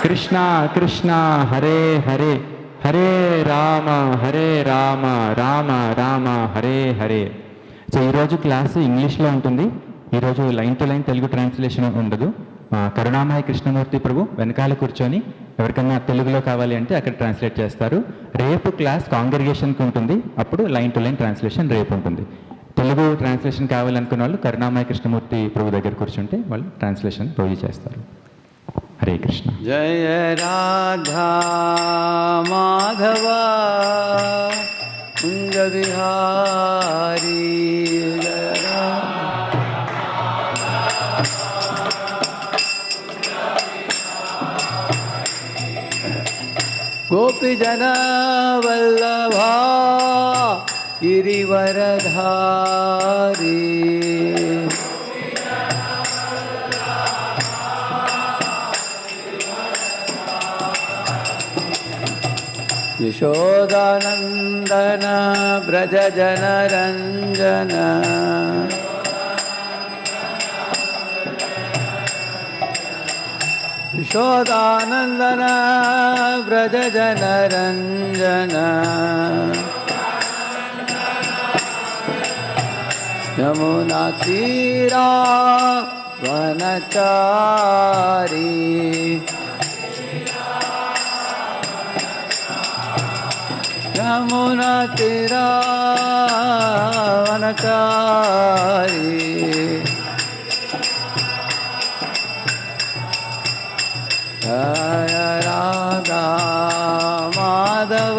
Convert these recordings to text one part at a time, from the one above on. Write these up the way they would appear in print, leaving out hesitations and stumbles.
Krishna Krishna Hare Hare Hare Rama Rama Rama Hare Hare. So ఈరోజు class ఇంగ్లీష్లో ఉంటుంది. ఈరోజు line to line Telugu translation ఉండదు. కరుణామయ కృష్ణమూర్తి ప్రభు వెనకాల కూర్చొని ఎవరికన్నా తెలుగులో కావాలి అంటే అక్కడ ట్రాన్స్లేట్ చేస్తారు. రేపు క్లాస్ కాంగ్రిగేషన్కి ఉంటుంది, అప్పుడు లైన్ టు లైన్ ట్రాన్స్లేషన్ రేపు ఉంటుంది. తెలుగు ట్రాన్స్లేషన్ కావాలనుకున్న వాళ్ళు కరుణామయ కృష్ణమూర్తి ప్రభు దగ్గర కూర్చుంటే వాళ్ళు ట్రాన్స్లేషన్ ప్రొవైడ్ చేస్తారు. హరే కృష్ణ. జయ రాధా మాధవ కుంజ విహారీ గోపి జన వల్లభా గిరివరధారీ యశోదానందన బ్రజ జన రంజన యశోదానందన బ్రజ జన రంజన యమునా తీరా వనచారి యమునా తీరా వనచారి జయ రాధా మాధవ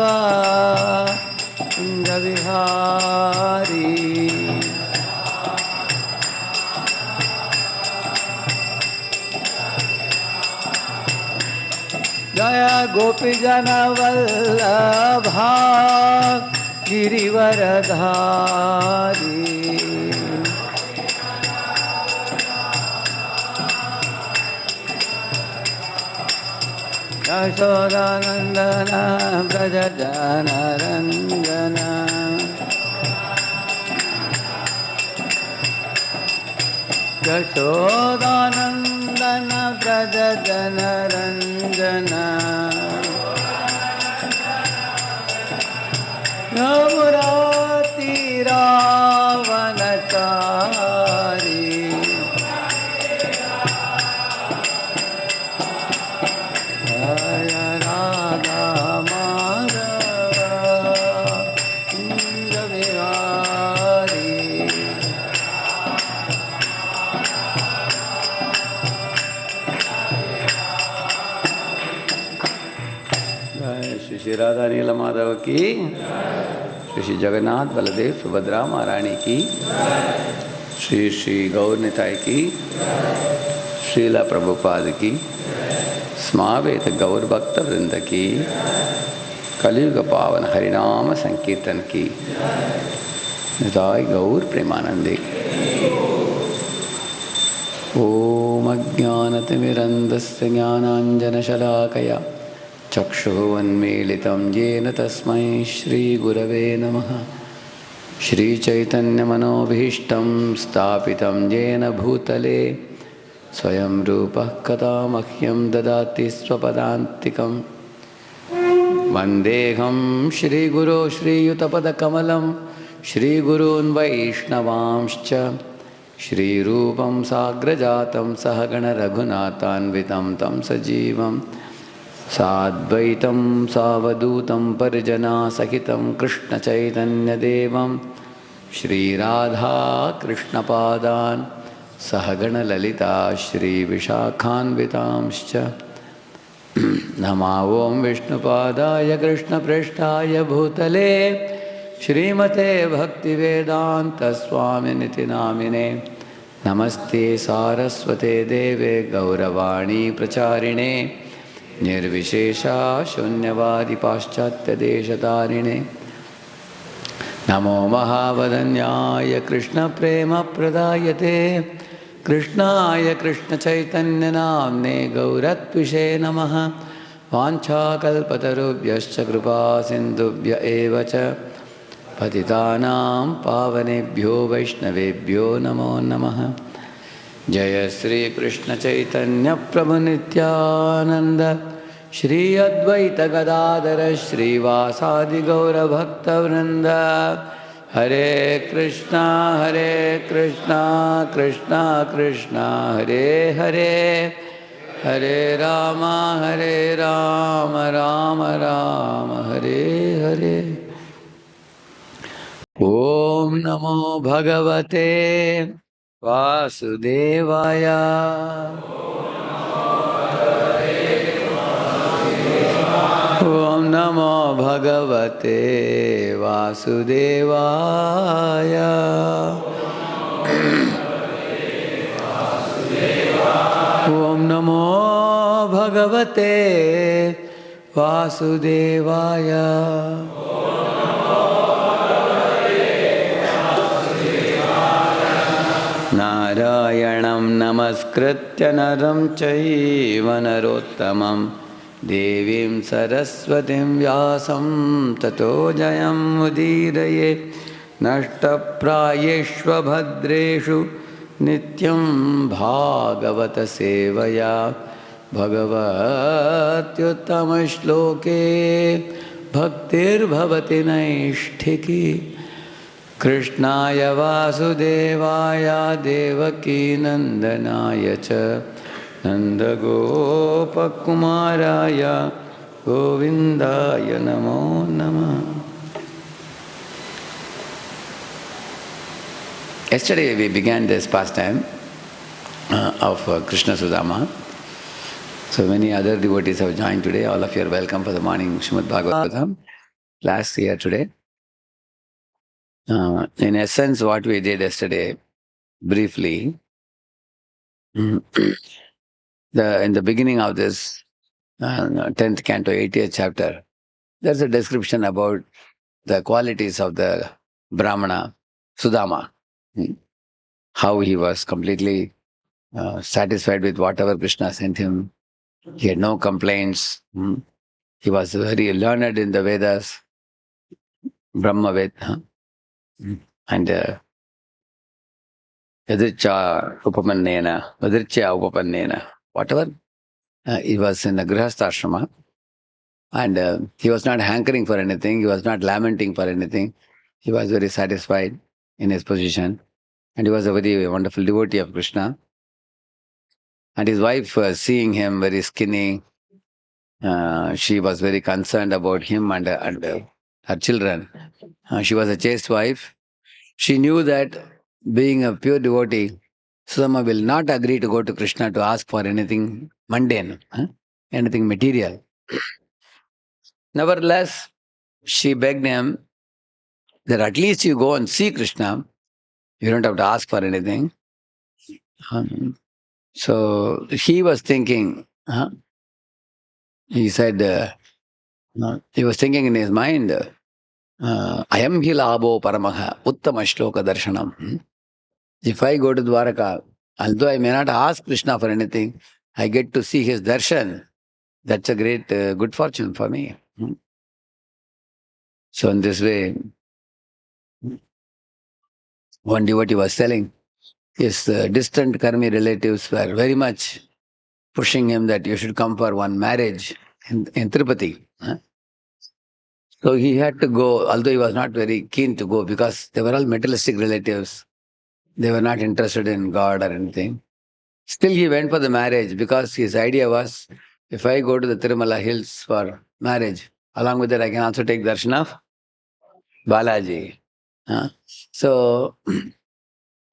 కుంజ విహారీ జయ గోపి జన వల్లభా గిరివరధారీ యశోదానందన బ్రజ జన రంజన యశోదానందన బ్రజ జన రంజన యమునా తీరా వనచారి జయ రాధా మాధవ కుంజ విహారీ श्री श्री राधा नीला माधव की, श्री श्री जगन्नाथ बलदेव सुभद्रा महारानी की, श्री श्री गौर निताय की, श्रीला प्रभुपाद की, स्मावेत गौर भक्त वृंद की, कलियुग पावन हरिनाम संकीर्तन की, निताय गौर प्रेमानंदे। ओम अज्ञानतिमिरन्धस्य ज्ञानाञ्जनशलाकया चक्षुरुन्मीलितं येन तस्मै श्रीगुरवे नमः। श्रीचैतन्यमनोभीष्टं स्थापितं येन भूतले स्वयं रूपः कदा मह्यं ददाति स्वपदान्तिकं। वन्देऽहं श्रीगुरो श्रीयुतपदकमलं श्रीगुरून् वैष्णवांश्च श्रीरूपं साग्रजातं सहगणरघुनाथान्वितं तं सजीवं साद्वैतं सावधूतं परिजनासहितं कृष्णचैतन्यदेवं श्रीराधा कृष्णपादान् सहगणललिता श्रीविशाखान्वितांश्च नमो ॐ विष्णुपादाय कृष्णप्रेष्ठाय भूतले श्रीमते भक्तिवेदान्तस्वामिनिति नामिने। नमस्ते सारस्वते देवे गौरवाणी प्रचारिणे निर्विशेषा शून्यवादी पाश्चात्यदेशतारिणे। नमो महावदन्याय कृष्णप्रेमप्रदायते कृष्णाय कृष्णचैतन्यनाम्ने गौरत्विषे नमः। वाञ्छाकल्पतरुभ्यश्च कृपासिन्धुभ्य एव च पतितानां पावनेभ्यो वैष्णवेभ्यो नमो नमः। जय श्री कृष्ण चैतन्य प्रभु Nityanand Shri Advaita Gadadara Srivasadi Gaura Bhakta Vrinda. Hare Krishna, Krishna Krishna, Hare Hare, Hare Rama, Rama Rama, Hare Hare. Om Namo Bhagavate Vasudevaya. Om Namo Bhagavate Vasudevaya. Om Namo Bhagavate Vasudevaya. Narayanam Namaskritya Naram Chaiva Narottamam Devim Saraswatim Vyasam Tato Jayam Udiraye Nashtaprayeshva Bhadreshu Nityam Bhagavata Sevaya Bhagavatyuttama Shloke Bhaktir Bhavati Naishtiki Krishnaya Vasudevaya Devaki Nandanaya Cha Nanda Gopakumaraya Govindaya Namo Namah. Yesterday we began this pastime of Krishna Sudama. So many other devotees have joined today. All of you are welcome for the morning Srimad Bhagavatam class here today. In essence, what we did yesterday, briefly, in the beginning of this 10th canto, 80th chapter, there's a description about the qualities of the Brahmana, Sudama, how he was completely satisfied with whatever Krishna sent him. He had no complaints. He was very learned in the Vedas, Brahma Ved, and Yadricha Upapannena, whatever. He was in a Grihastha ashrama, and he was not hankering for anything, he was not lamenting for anything. He was very satisfied in his position, and he was a very wonderful devotee of Krishna. And his wife, seeing him very skinny, she was very concerned about him and her children. She was a chaste wife. She knew that being a pure devotee, Sudama will not agree to go to Krishna to ask for anything mundane, anything material. Nevertheless, she begged him that at least you go and see Krishna. You don't have to ask for anything. So he was thinking, he said, he was thinking in his mind, Ayam hi labo paramaha uttama shloka darshanam. If I go to Dwaraka, although I may not ask Krishna for anything, I get to see his darshan. That's a great good fortune for me. So in this way, one devotee was telling, his distant karmi relatives were very much pushing him that you should come for one marriage in Tirupati. So he had to go, although he was not very keen to go because they were all materialistic relatives. They were not interested in God or anything. Still he went for the marriage because his idea was, if I go to the Tirumala hills for marriage, along with that I can also take darshan of Balaji. So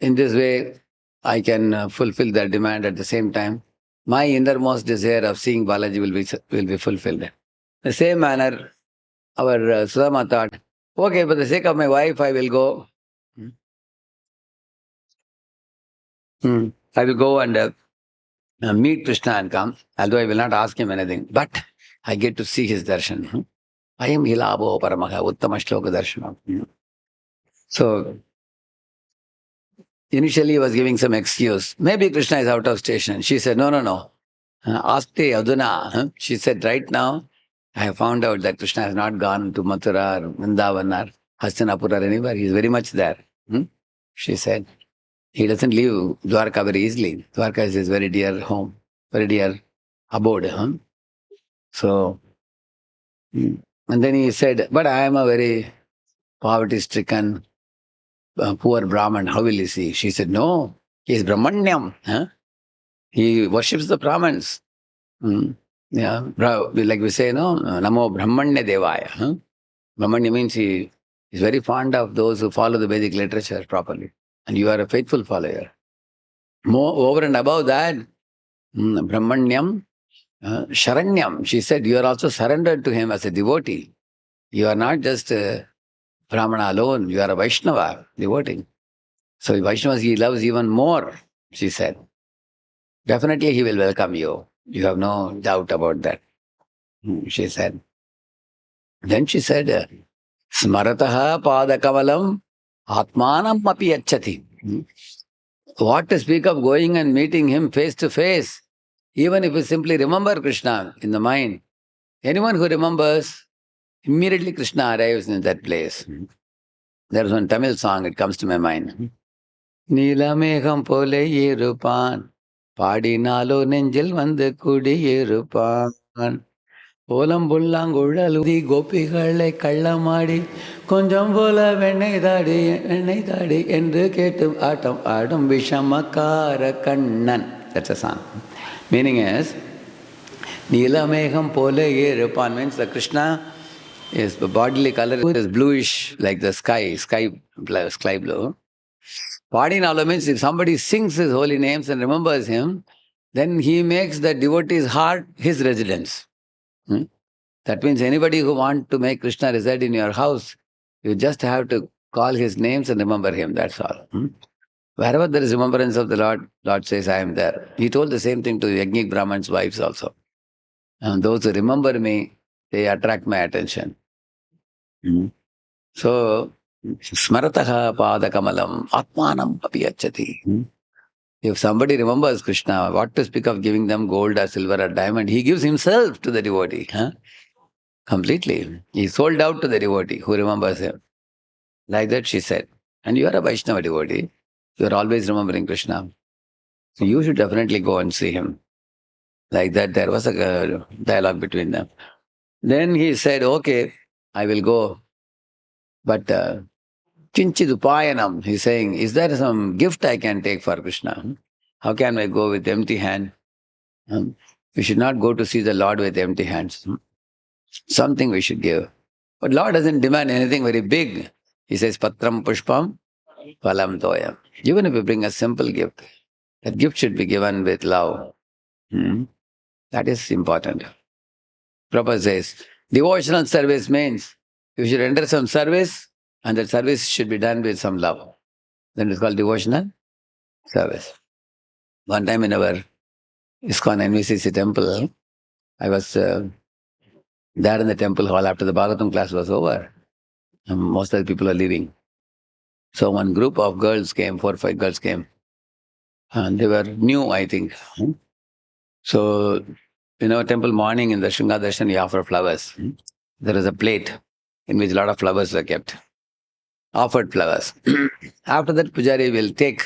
in this way, I can fulfill that demand at the same time. My innermost desire of seeing Balaji will be fulfilled. The same manner, our Sudama thought, okay, for the sake of my wife, I will go. I will go and meet Krishna and come, although I will not ask him anything. But I get to see his darshan. I am hilabo paramaha uttama shloka darshanam. So initially he was giving some excuse. Maybe Krishna is out of station. She said, no. Aste aduna. She said, right now, I have found out that Krishna has not gone to Mathura or Vrindavan or Hastinapur or anywhere. He is very much there. She said, he doesn't leave Dwarka very easily. Dwarka is his very dear home, very dear abode. So, and then he said, but I am a very poverty-stricken, poor Brahman. How will he see? She said, no, he is Brahmanyam. Huh? He worships the Brahmins. Yeah, like we say, no, Namo Brahmanya Devaya. Huh? Brahmanya means he is very fond of those who follow the Vedic literature properly. And you are a faithful follower. More over and above that, Brahmanyam, Sharanyam. She said, you are also surrendered to him as a devotee. You are not just a Brahmana alone, you are a Vaishnava devotee. So Vaishnavas he loves even more, she said. Definitely he will welcome you. You have no doubt about that, she said. Then she said, Smarataha padakavalam atmanam api yachati. What to speak of going and meeting him face to face? Even if you simply remember Krishna in the mind, anyone who remembers, immediately Krishna arrives in that place. There is one Tamil song, it comes to my mind. Neelamegam pole yerupan, பாடினாலோ நெஞ்சில் வந்து குடியிருப்பான் ஓலம் புல்லாங்குழலுதி கோபிகளை கள்ளமாடி கொஞ்சம் போல வெண்ணெய் தாடி என்று கேட்டு ஆட்டம் ஆடும் Vishamakkara Kannan. That's a song. Meaning is, Neelamegam போல இருப்பான் means the Krishna is the bodily color is bluish like the sky blue. Padinalo means if somebody sings his holy names and remembers him, then he makes the devotee's heart his residence. That means anybody who wants to make Krishna reside in your house, you just have to call his names and remember him, that's all. Wherever there is remembrance of the Lord, Lord says, I am there. He told the same thing to Yajnik Brahman's wives also. And those who remember me, they attract my attention. So, Smarataha padakamalam atmanam api yachati. If somebody remembers Krishna, what to speak of giving them gold or silver or diamond? He gives himself to the devotee. Completely. He sold out to the devotee who remembers him. Like that she said. And you are a Vaishnava devotee. You are always remembering Krishna. So you should definitely go and see him. Like that there was a dialogue between them. Then he said, okay, I will go. But Kinchidupayanam, he's saying, is there some gift I can take for Krishna? How can I go with empty hand? We should not go to see the Lord with empty hands. Something we should give. But Lord doesn't demand anything very big. He says, Patram Pushpam Phalam Toyam. Even if you bring a simple gift, that gift should be given with love. That is important. Prabhupada says, devotional service means you should render some service and that service should be done with some love. Then it's called devotional service. One time in our ISKCON NVCC temple, I was there in the temple hall after the Bhagavatam class was over. And most of the people are leaving. So one group of girls came, 4 or 5 girls came. And they were new, I think. So, temple morning in the Shringa Darshan, you offer flowers. There is a plate in which a lot of flowers were kept. Offered flowers. After that, Pujari will take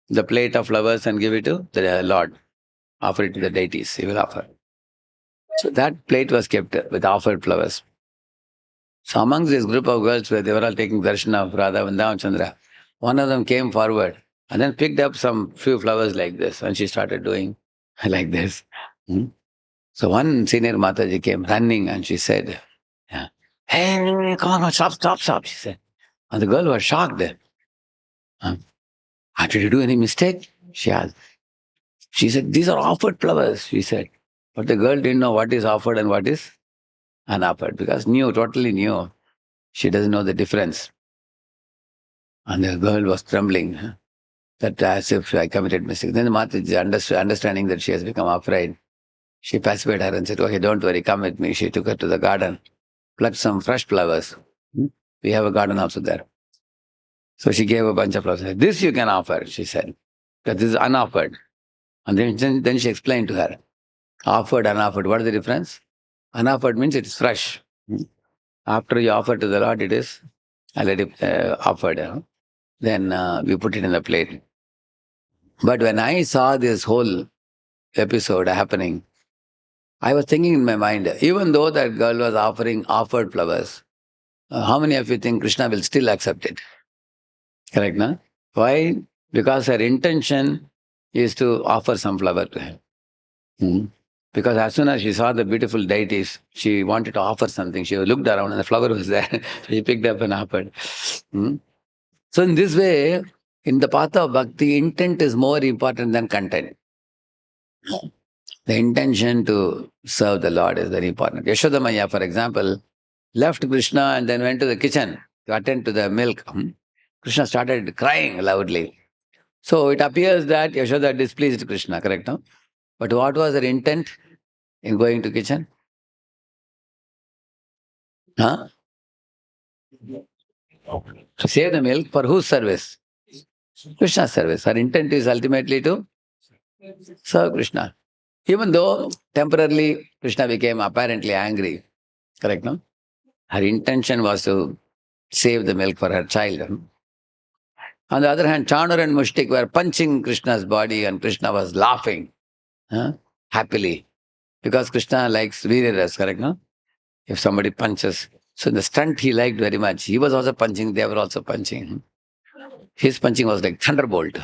the plate of flowers and give it to the Lord. Offer it to the deities, he will offer. So that plate was kept with offered flowers. So amongst this group of girls where they were all taking darshan of Radha Vrindavan Chandra, one of them came forward and then picked up some few flowers like this and she started doing like this. So one senior Mataji came running and she said, hey, come on, stop, she said. And the girl was shocked. Did you do any mistake? She asked. She said, these are offered flowers, she said. But the girl didn't know what is offered and what is unoffered because totally new. She doesn't know the difference. And the girl was trembling, that as if I committed mistake. Then the Mataji, understanding that she has become afraid, she pacified her and said, okay, don't worry, come with me. She took her to the garden, plucked some fresh flowers. We have a garden also there. So she gave a bunch of flowers. This you can offer, she said, because this is unoffered. And then she explained to her, offered, unoffered, what is the difference? Unoffered means it is fresh. After you offer to the Lord, it is already offered. Then we put it in the plate. But when I saw this whole episode happening, I was thinking in my mind, even though that girl was offered flowers, how many of you think Krishna will still accept it? Correct, no? Why? Because her intention is to offer some flower to him. Hmm. Because as soon as she saw the beautiful deities, she wanted to offer something. She looked around and the flower was there. She picked up and offered. Hmm. So in this way, in the path of bhakti, intent is more important than content. The intention to serve the Lord is very important. Yashodamaya, for example, left Krishna and then went to the kitchen to attend to the milk. Krishna started crying loudly. So it appears that Yashoda displeased Krishna, correct? No? But what was her intent in going to kitchen? Huh? To save the milk for whose service? Krishna's service. Her intent is ultimately to serve Krishna. Even though temporarily Krishna became apparently angry, correct? No? Her intention was to save the milk for her child. On the other hand, Chanur and Mushtik were punching Krishna's body and Krishna was laughing happily because Krishna likes Veeraras, correct? No? If somebody punches. So the stunt he liked very much. He was also punching, they were also punching. His punching was like thunderbolt.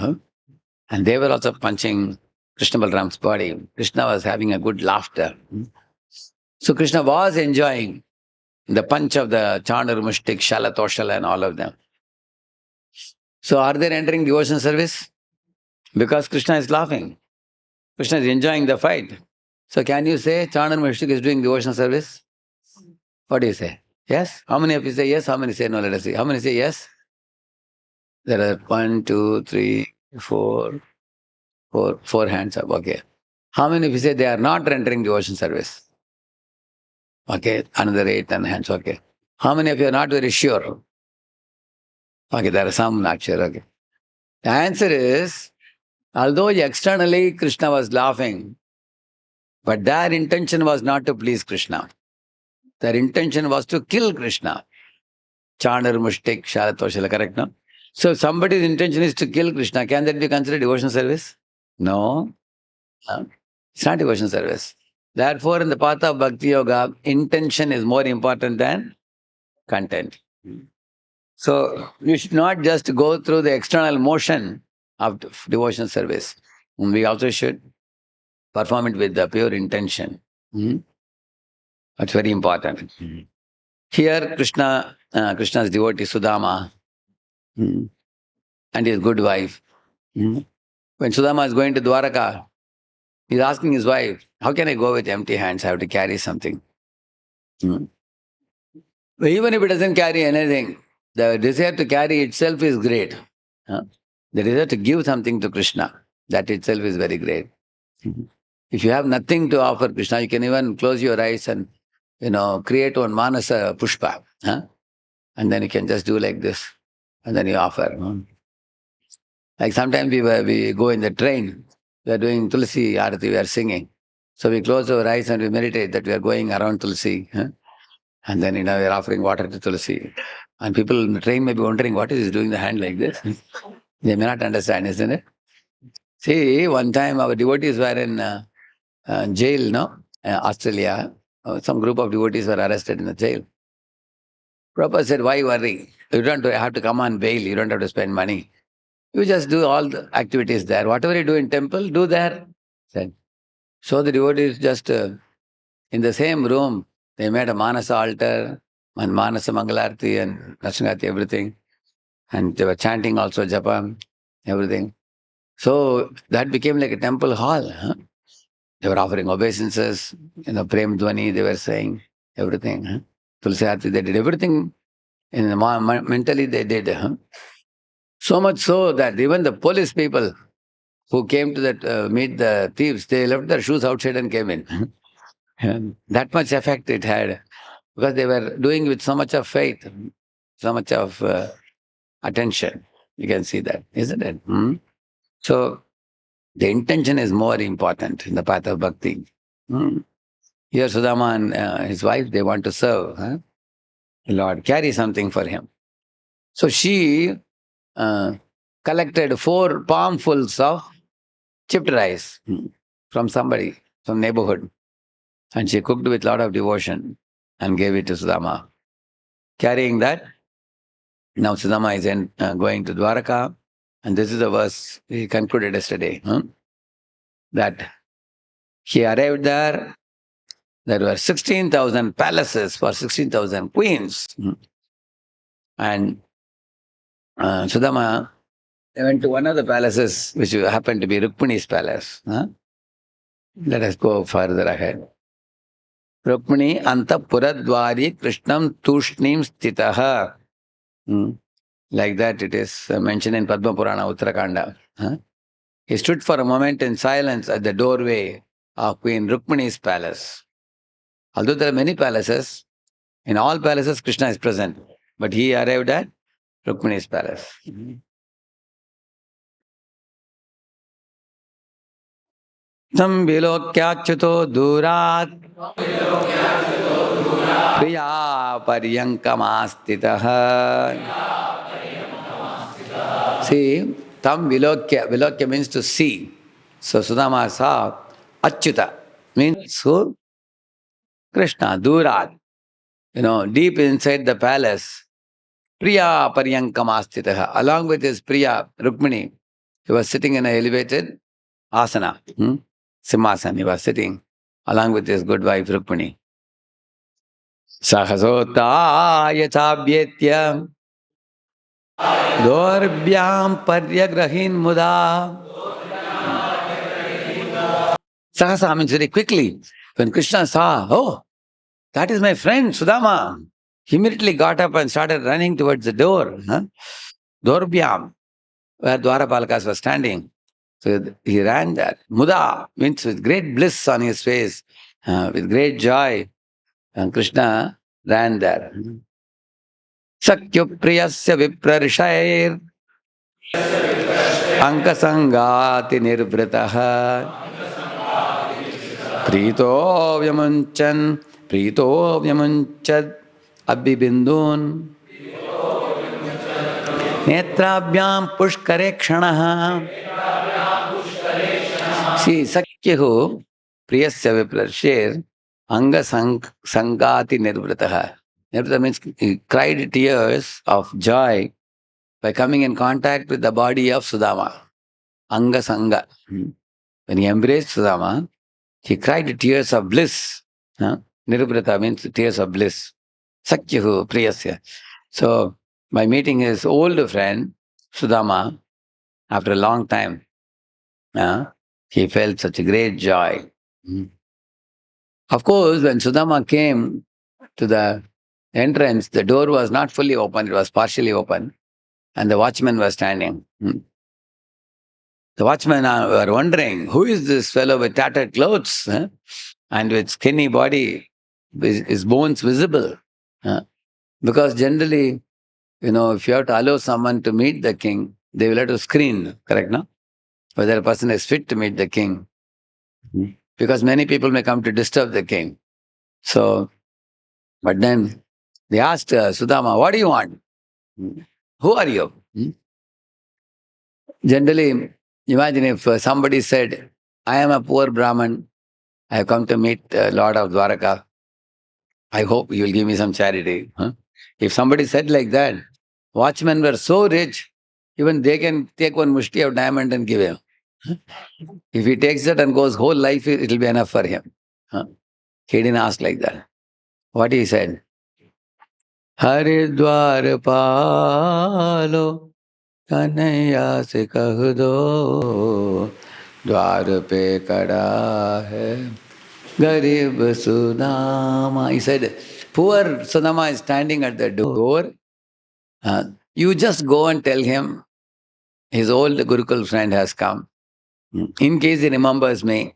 And they were also punching Krishna Balram's body. Krishna was having a good laughter. So Krishna was enjoying the punch of the Chanur, Mushtik, Shala, Toshala and all of them. So are they entering devotion service? Because Krishna is laughing. Krishna is enjoying the fight. So can you say Chanur Mushtik is doing devotional service? What do you say? Yes? How many of you say yes? How many say no? Let us see. How many say yes? There are 1, 2, 3, 4 hands up. Okay. How many of you say they are not rendering devotion service? Okay. Another 8, 10 hands. Okay. How many of you are not very sure? Okay. There are some not sure. Okay. The answer is, although externally Krishna was laughing, but their intention was not to please Krishna. Their intention was to kill Krishna. Chanur, Mushtik, Sharatoshala, correct, no? So if somebody's intention is to kill Krishna, can that be considered devotional service? No. No. It's not devotional service. Therefore, in the path of Bhakti Yoga, intention is more important than content. So you should not just go through the external motion of devotional service. We also should perform it with the pure intention. That's very important. Here, Krishna's devotee Sudama and his good wife. When Sudama is going to Dwaraka, he's asking his wife, how can I go with empty hands? I have to carry something. But even if it doesn't carry anything, the desire to carry itself is great. The desire to give something to Krishna, that itself is very great. If you have nothing to offer Krishna, you can even close your eyes and create one manasa pushpa. And then you can just do like this. And then you offer. Like sometimes we go in the train, we are doing Tulsi Arati, we are singing. So we close our eyes and we meditate that we are going around Tulsi. And then we are offering water to Tulsi. And people in the train may be wondering, what is he doing the hand like this? They may not understand, isn't it? See, one time our devotees were in jail, Australia. Some group of devotees were arrested in the jail. Prabhupada said, why worry? You don't have to come on bail. You don't have to spend money. You just do all the activities there. Whatever you do in temple, do there. Said. So the devotees just in the same room, they made a Manasa altar and Manasa Mangalarti and Narsingati, everything. And they were chanting also Japam, everything. So that became like a temple hall. They were offering obeisances, Prem Dhwani, they were saying everything. Tulsi Arati, they did everything. Mentally they did. So much so that even the police people who came to meet the thieves, they left their shoes outside and came in. And that much effect it had, because they were doing with so much of faith, so much of attention. You can see that, isn't it? So the intention is more important in the path of bhakti. Here Sudama and his wife, they want to serve the Lord, carry something for him. So she collected 4 palmfuls of chipped rice from somebody, from neighborhood. And she cooked with a lot of devotion and gave it to Sudama. Carrying that, now Sudama is going to Dwaraka. And this is the verse he concluded yesterday. That he arrived there. There were 16,000 palaces for 16,000 queens. And Sudama went to one of the palaces, which happened to be Rukmini's palace. Let us go further ahead. Rukmini anta puradvari krishnam tushnim stitaha. Like that it is mentioned in Padma Purana Uttarakanda. He stood for a moment in silence at the doorway of Queen Rukmini's palace. Although there are many palaces, in all palaces Krishna is present. But he arrived at Rukmini's palace. Tam vilokyachuto durat priya paryankamastitaha. See, tam vilokya. Vilokya means to see. So Sudama saw Achyuta, means who? Krishna, durat. Deep inside the palace. Priya paryankamastitaha. Along with his Priya, Rukmini, he was sitting in an elevated asana. Simhasana, he was sitting along with his good wife Rukmini. Sahasotaya chabhyetya dorbhyam paryagrahin muda. Sahasa means very quickly. When Krishna saw, oh, that is my friend Sudama, he immediately got up and started running towards the door. Dorbhyam, where Dwarapalakas was standing. So he ran there. Muda means with great bliss on his face, with great joy. And Krishna ran there. Sakya priyasya viprarishair ankasangati nirvritaha prito vyamunchad abhibindun netrabhyam pushkare kshanaha. See, Sakyahu priyasya viprarishair anga sangati nirvritaha. Nirvrita means he cried tears of joy by coming in contact with the body of Sudama. Anga Sanga. When he embraced Sudama, he cried tears of bliss. Nirvrita means tears of bliss. Sakyahu priyasya. So, by meeting his old friend, Sudama, after a long time, he felt such a great joy. Of course, when Sudama came to the entrance, the door was not fully open, it was partially open, and the watchmen were standing. The watchmen were wondering, who is this fellow with tattered clothes and with skinny body, his bones visible? Because generally, if you have to allow someone to meet the king, they will have to screen, correct, no? Whether a person is fit to meet the king. Because many people may come to disturb the king. So, but then they asked Sudama, what do you want? Who are you? Generally, imagine if somebody said, I am a poor Brahman, I have come to meet Lord of Dwaraka. I hope you will give me some charity. If somebody said like that, watchmen were so rich, even they can take one mushti of diamond and give him. If he takes it and goes whole life, it will be enough for him. He didn't ask like that. What he said? Hare Dwarapalo Kanaya se kah do Dwar pe kada hai Garib Sudama. He said, poor Sudama is standing at the door. You just go and tell him his old Gurukul friend has come. In case he remembers me,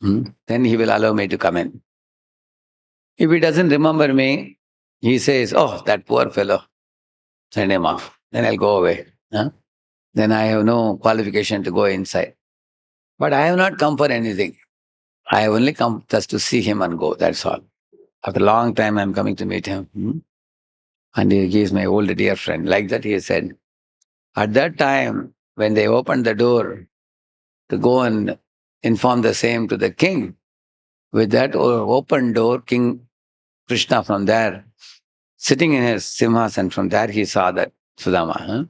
then he will allow me to come in. If he doesn't remember me, he says, oh, that poor fellow, send him off. Then I'll go away. Then I have no qualification to go inside. But I have not come for anything. I have only come just to see him and go, that's all. After a long time, I'm coming to meet him. And he is my old dear friend. Like that he said. At that time, when they opened the door to go and inform the same to the king, With that open door, King Krishna from there, sitting in his simhasan, from there he saw that Sudama.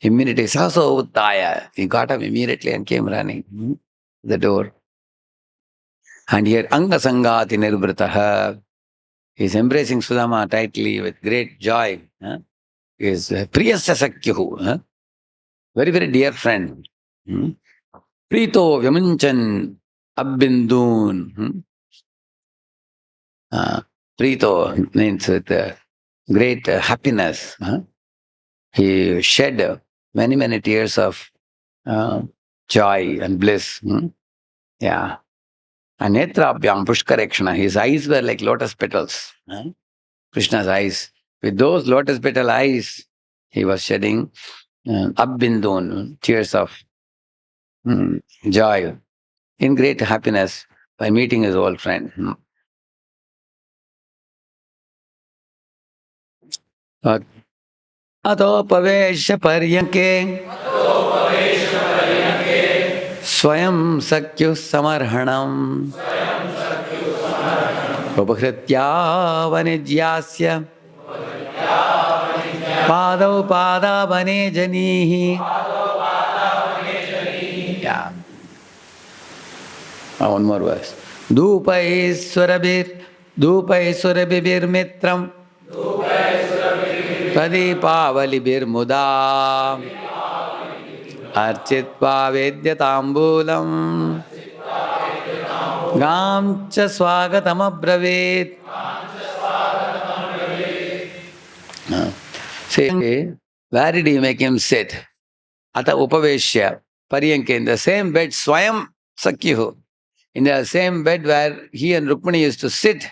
Immediately, Saso Uttaya. He got up immediately and came running the door. And here, Anga Sangati Nirbrataha. He is embracing Sudama tightly with great joy. He is Priyasya Sakyuhu. Very, very dear friend. Prito Vyamunchan Abbindun. Prito means with great happiness. He shed many, many tears of joy and bliss. Yeah. And Netrabhyam Pushkarekshana, his eyes were like lotus petals. Krishna's eyes. With those lotus petal eyes, he was shedding Abbindun, tears of joy, in great happiness by meeting his old friend. Atopavesha paryanke swayam sakyu samarhanam upahritya vanijyasya padau pada vanejanihi. Yeah. One more verse. Dhupaiswarabir mitram Pradipavali muda Architva vedyatambulam Gam cha swagatam abravit. Say, where did he make him sit? Ata upaveshya paryanke, in the same bed, swayam sakyuhu. In the same bed where he and Rukmini used to sit,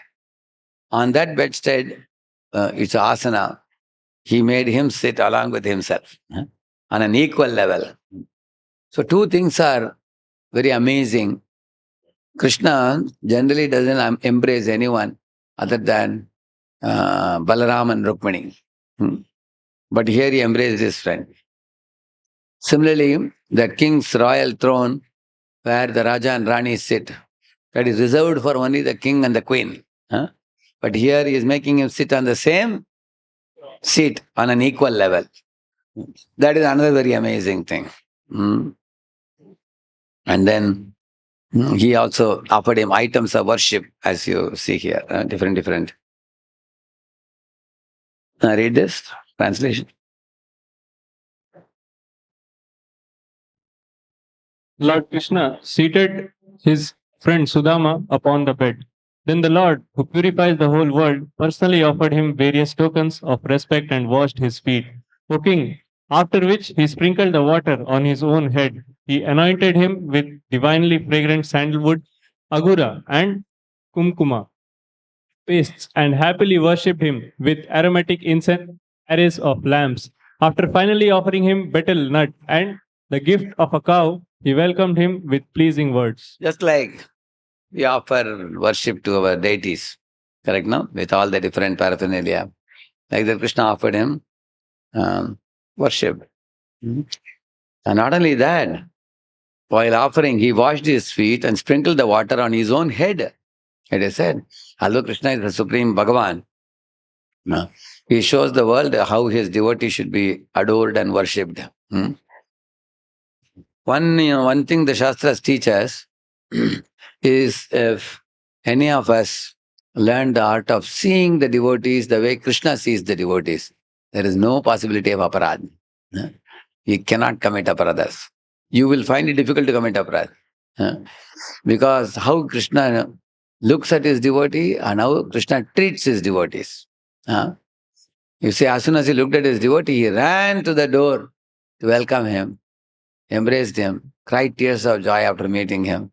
on that bedstead, it's asana. He made him sit along with himself on an equal level. So two things are very amazing. Krishna generally doesn't embrace anyone other than Balaram and Rukmini. But here he embraced his friend. Similarly, the king's royal throne where the Raja and Rani sit, that is reserved for only the king and the queen. But here he is making him sit on the same seat on an equal level. That is another very amazing thing. And then he also offered him items of worship, as you see here, different. Read this translation. Lord Krishna seated his friend Sudama upon the bed. Then the Lord, who purifies the whole world, personally offered him various tokens of respect and washed his feet. O king, after which he sprinkled the water on his own head. He anointed him with divinely fragrant sandalwood, agura, and kumkuma pastes, and happily worshipped him with aromatic incense, arrays of lamps. After finally offering him betel nut and the gift of a cow, he welcomed him with pleasing words. Just like we offer worship to our deities, correct, no? With all the different paraphernalia. Like that Krishna offered him worship. And not only that, while offering, he washed his feet and sprinkled the water on his own head. It is said, although Krishna is the supreme Bhagavan, he shows the world how his devotee should be adored and worshipped. One thing the Shastras teach us is, if any of us learn the art of seeing the devotees the way Krishna sees the devotees, there is no possibility of aparad. You cannot commit aparadhas. You will find it difficult to commit aparad. Because how Krishna looks at his devotee and how Krishna treats his devotees. You see, as soon as he looked at his devotee, he ran to the door to welcome him, embraced him, cried tears of joy after meeting him,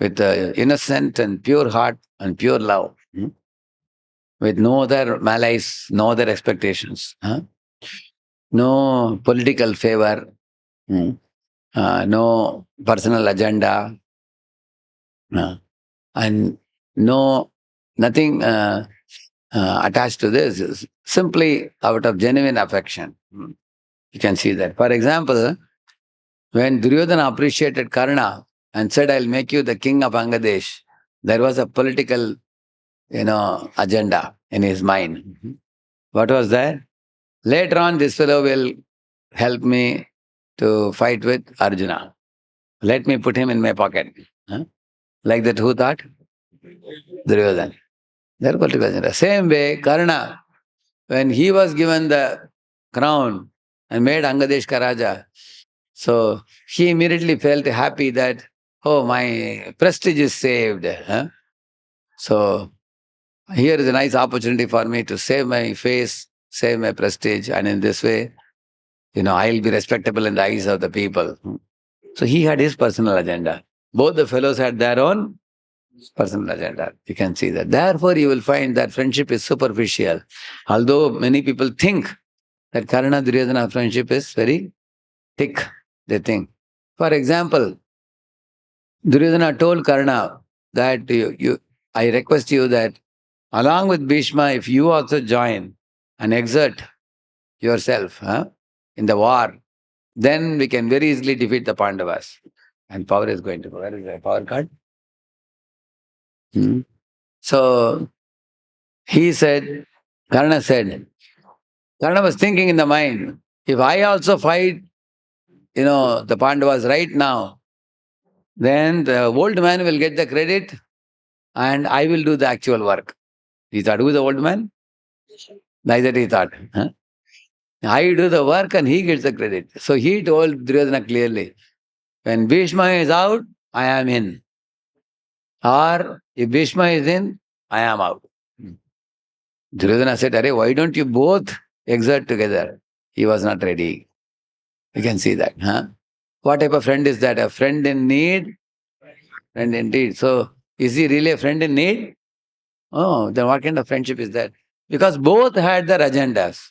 with innocent and pure heart and pure love, with no other malice, no other expectations, no political favor, no personal agenda, and nothing attached to this, is simply out of genuine affection. You can see that. For example, when Duryodhana appreciated Karna and said, I'll make you the king of Angadesh, There was a political, agenda in his mind. What was that? Later on, this fellow will help me to fight with Arjuna. Let me put him in my pocket. Huh? Like that, who thought? Duryodhana. Their political agenda. Same way, Karna, when he was given the crown and made Angadeshka Raja, so he immediately felt happy that, oh, my prestige is saved. Huh? So here is a nice opportunity for me to save my face, save my prestige, and in this way, I'll be respectable in the eyes of the people. So he had his personal agenda. Both the fellows had their own personal agenda. You can see that. Therefore, you will find that friendship is superficial. Although many people think that Karna Duryodhana friendship is very thick, they think. For example, Duryodhana told Karna that I request you that along with Bhishma, if you also join and exert yourself in the war, then we can very easily defeat the Pandavas. And power is going to go. Where is the power card? So he said, Karna said, Karna was thinking in the mind, if I also fight, the Pandavas right now, then the old man will get the credit and I will do the actual work. He thought, who is the old man? Like that he thought. I do the work and he gets the credit. So he told Duryodhana clearly, when Bhishma is out, I am in. Or if Bhishma is in, I am out. Duryodhana said, Arey, why don't you both exert together? He was not ready. You can see that. What type of friend is that? A friend in need? Friend indeed. So, is he really a friend in need? Oh, then what kind of friendship is that? Because both had their agendas.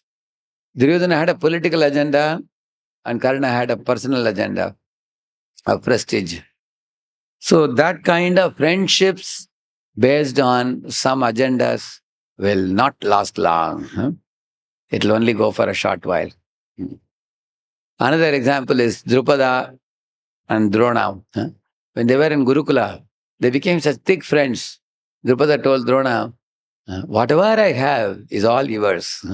Duryodhana had a political agenda and Karna had a personal agenda of prestige. So, that kind of friendships based on some agendas will not last long. It will only go for a short while. Another example is Drupada and Drona. When they were in Gurukula, they became such thick friends. Drupada told Drona, whatever I have is all yours.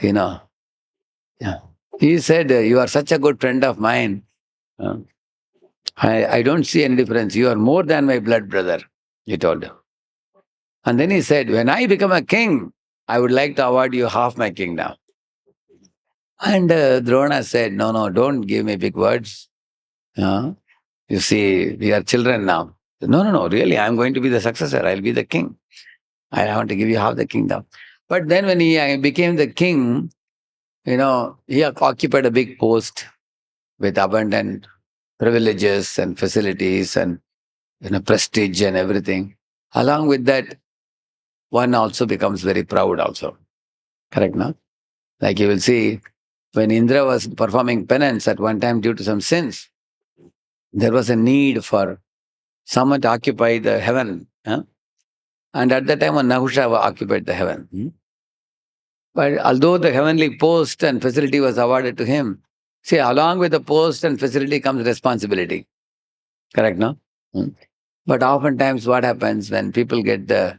Yeah. He said, you are such a good friend of mine. I don't see any difference. You are more than my blood brother, he told him. And then he said, when I become a king, I would like to award you half my kingdom. And Drona said, no, don't give me big words. You see, we are children now. No, really, I'm going to be the successor. I'll be the king. I want to give you half the kingdom. But then when he became the king, he occupied a big post with abundant privileges and facilities and prestige and everything. Along with that, one also becomes very proud also. Correct, no? Like you will see, when Indra was performing penance at one time due to some sins, there was a need for someone to occupy the heaven. And at that time, Nahusha occupied the heaven. But although the heavenly post and facility was awarded to him, see, along with the post and facility comes responsibility. Correct, no? But oftentimes what happens when people get the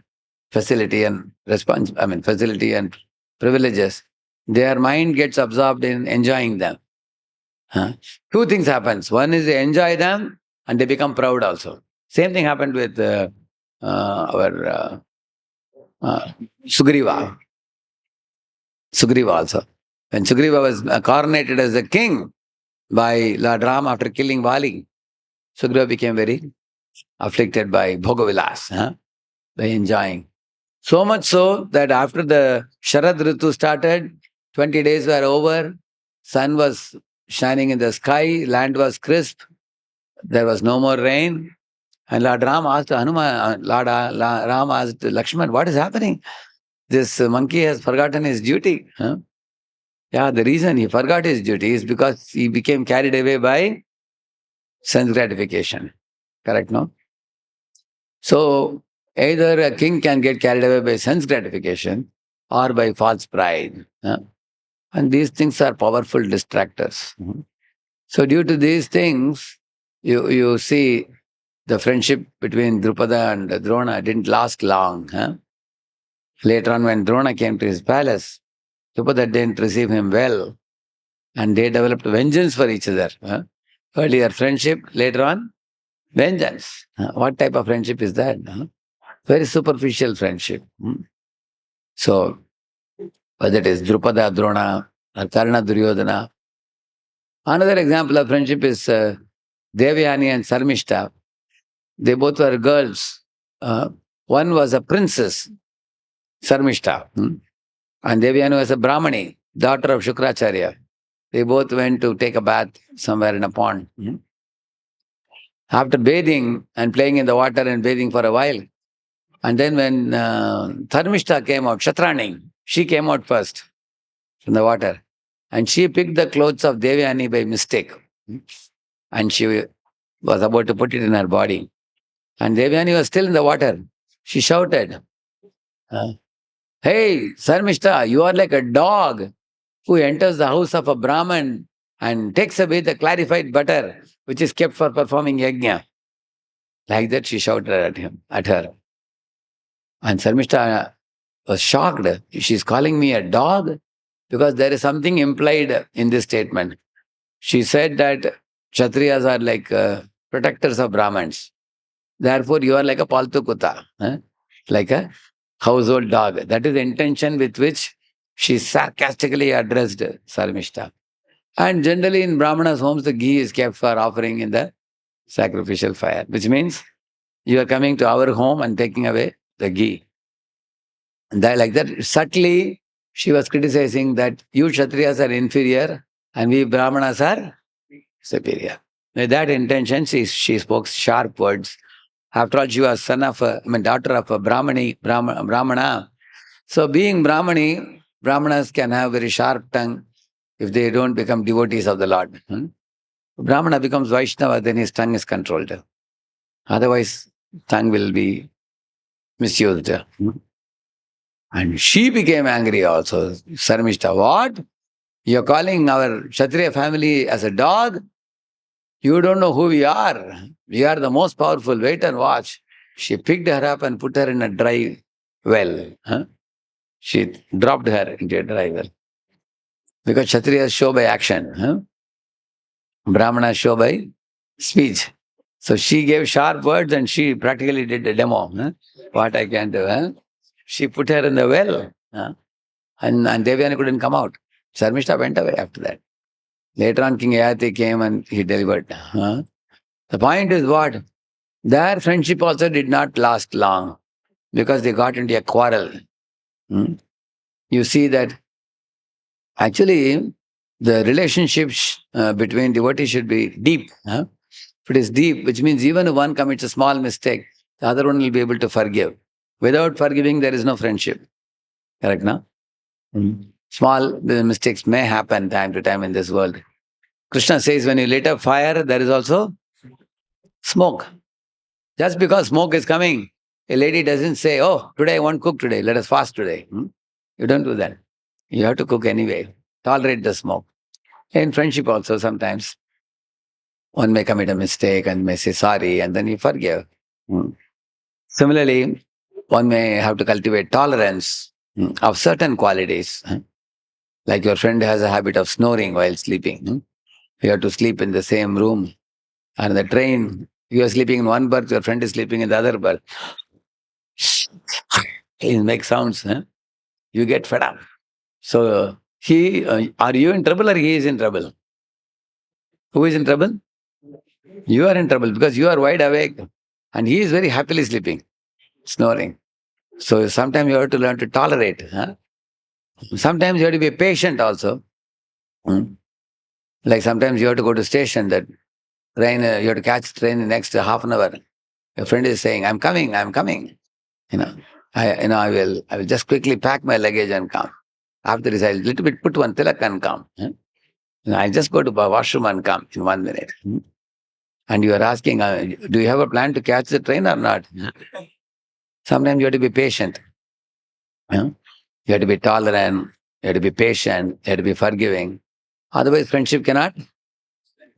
facility and facility and privileges, their mind gets absorbed in enjoying them. Two things happens. One is they enjoy them and they become proud also. Same thing happened with our Sugriva. Sugriva also. When Sugriva was coronated as the king by Lord Ram after killing Vali, Sugriva became very afflicted by Bhogavilas, by enjoying. So much so that after the Sharad Ritu started, 20 days were over, sun was shining in the sky, land was crisp, there was no more rain. And Lord Ram asked Hanuman, Ram asked Lakshman, what is happening? This monkey has forgotten his duty. Yeah, the reason he forgot his duty is because he became carried away by sense gratification. Correct, no? So, either a king can get carried away by sense gratification or by false pride. And these things are powerful distractors. So, due to these things, you see the friendship between Drupada and Drona didn't last long. Later on, when Drona came to his palace, Drupada didn't receive him well, and they developed vengeance for each other. Earlier friendship, later on vengeance. What type of friendship is that? Very superficial friendship. So, whether it is Drupada, Drona, or Karna, Duryodhana. Another example of friendship is Devyani and Sarmishta. They both were girls. One was a princess, Sarmishta, and Devyani was a Brahmani, daughter of Shukracharya. They both went to take a bath somewhere in a pond. After bathing and playing in the water and bathing for a while, and then when Dharmishta came out, Shatrani, she came out first from the water. And she picked the clothes of Devyani by mistake. And she was about to put it in her body. And Devyani was still in the water. She shouted, "Hey, Sarmishta, you are like a dog who enters the house of a Brahman and takes away the clarified butter which is kept for performing yajna." Like that she shouted at her. And Sarmishta was shocked. She's calling me a dog? Because there is something implied in this statement. She said that Kshatriyas are like protectors of Brahmins. Therefore, you are like a paltu kutta, like a household dog. That is the intention with which she sarcastically addressed Sarmishta. And generally in Brahmanas' homes, the ghee is kept for offering in the sacrificial fire, which means you are coming to our home and taking away the ghee. And that, like that, subtly, she was criticizing that you Kshatriyas are inferior and we Brahmanas are superior. With that intention, she spoke sharp words. After all, she was daughter of a Brahmana. So being Brahmanas can have very sharp tongue if they don't become devotees of the Lord. Brahmana becomes Vaishnava, then his tongue is controlled. Otherwise, tongue will be misused. And she became angry also. Sarmishta, what? You're calling our Kshatriya family as a dog? You don't know who we are. We are the most powerful. Wait and watch. She picked her up and put her in a dry well. She dropped her into a dry well. Because Kshatriyas show by action. Brahmanas show by speech. So she gave sharp words and she practically did a demo. What I can do. She put her in the well. And Devyani couldn't come out. Sarmishta went away after that. Later on, King Yayati came and he delivered. The point is what? Their friendship also did not last long because they got into a quarrel. You see that actually the relationships between devotees should be deep. If it is deep, which means even if one commits a small mistake, the other one will be able to forgive. Without forgiving, there is no friendship. Correct, no? Small mistakes may happen time to time in this world. Krishna says when you light up fire, there is also smoke. Just because smoke is coming, a lady doesn't say, "Oh, today I won't cook today, let us fast today." You don't do that. You have to cook anyway. Tolerate the smoke. In friendship also sometimes, one may commit a mistake and may say sorry and then you forgive. Similarly, one may have to cultivate tolerance of certain qualities. Like your friend has a habit of snoring while sleeping. You have to sleep in the same room. And the train, you are sleeping in one berth, your friend is sleeping in the other berth. He makes sounds. You get fed up. So, are you in trouble or he is in trouble? Who is in trouble? You are in trouble because you are wide awake and he is very happily sleeping, snoring. So, sometimes you have to learn to tolerate. Sometimes you have to be patient also. Like sometimes you have to go to station, that train, you have to catch the train in the next half an hour. Your friend is saying, I'm coming. I will just quickly pack my luggage and come. After this, I'll little bit put one tilak and come. I'll just go to the washroom and come in 1 minute. And you are asking, do you have a plan to catch the train or not? Sometimes you have to be patient. You have to be tolerant. You have to be patient. You have to be forgiving. Otherwise, friendship cannot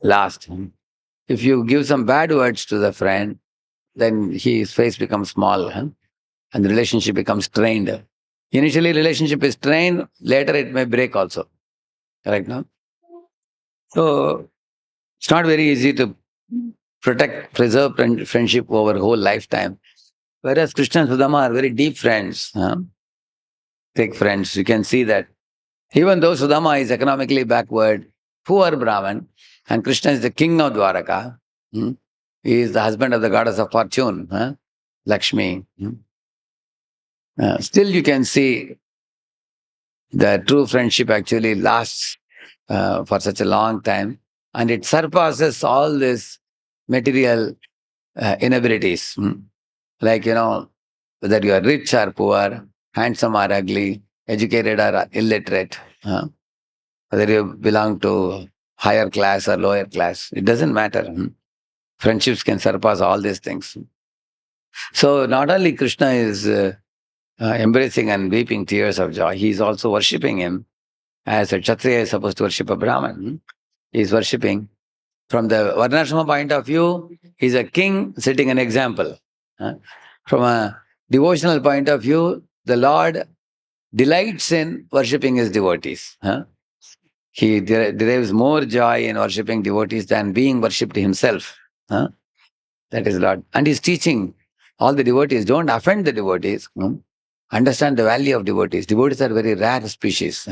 last. If you give some bad words to the friend, then his face becomes small, and the relationship becomes strained. Initially, relationship is strained, later it may break also. Correct, no? So, it's not very easy to preserve friendship over whole lifetime. Whereas Krishna and Sudama are very deep friends, thick friends. You can see that. Even though Sudama is economically backward, poor Brahman, and Krishna is the king of Dwaraka, he is the husband of the goddess of fortune, Lakshmi. Still, you can see the true friendship actually lasts for such a long time, and it surpasses all these material inabilities. Like, whether you are rich or poor, handsome or ugly, educated or illiterate, whether you belong to higher class or lower class, it doesn't matter. Friendships can surpass all these things. So not only Krishna is embracing and weeping tears of joy, he is also worshipping him as a Kshatriya is supposed to worship a Brahman. He is worshipping. From the Varnashrama point of view, he is a king setting an example. From a devotional point of view, the Lord delights in worshipping his devotees. He derives more joy in worshipping devotees than being worshipped himself. That is Lord. And he's teaching all the devotees, don't offend the devotees. Understand the value of devotees. Devotees are very rare species.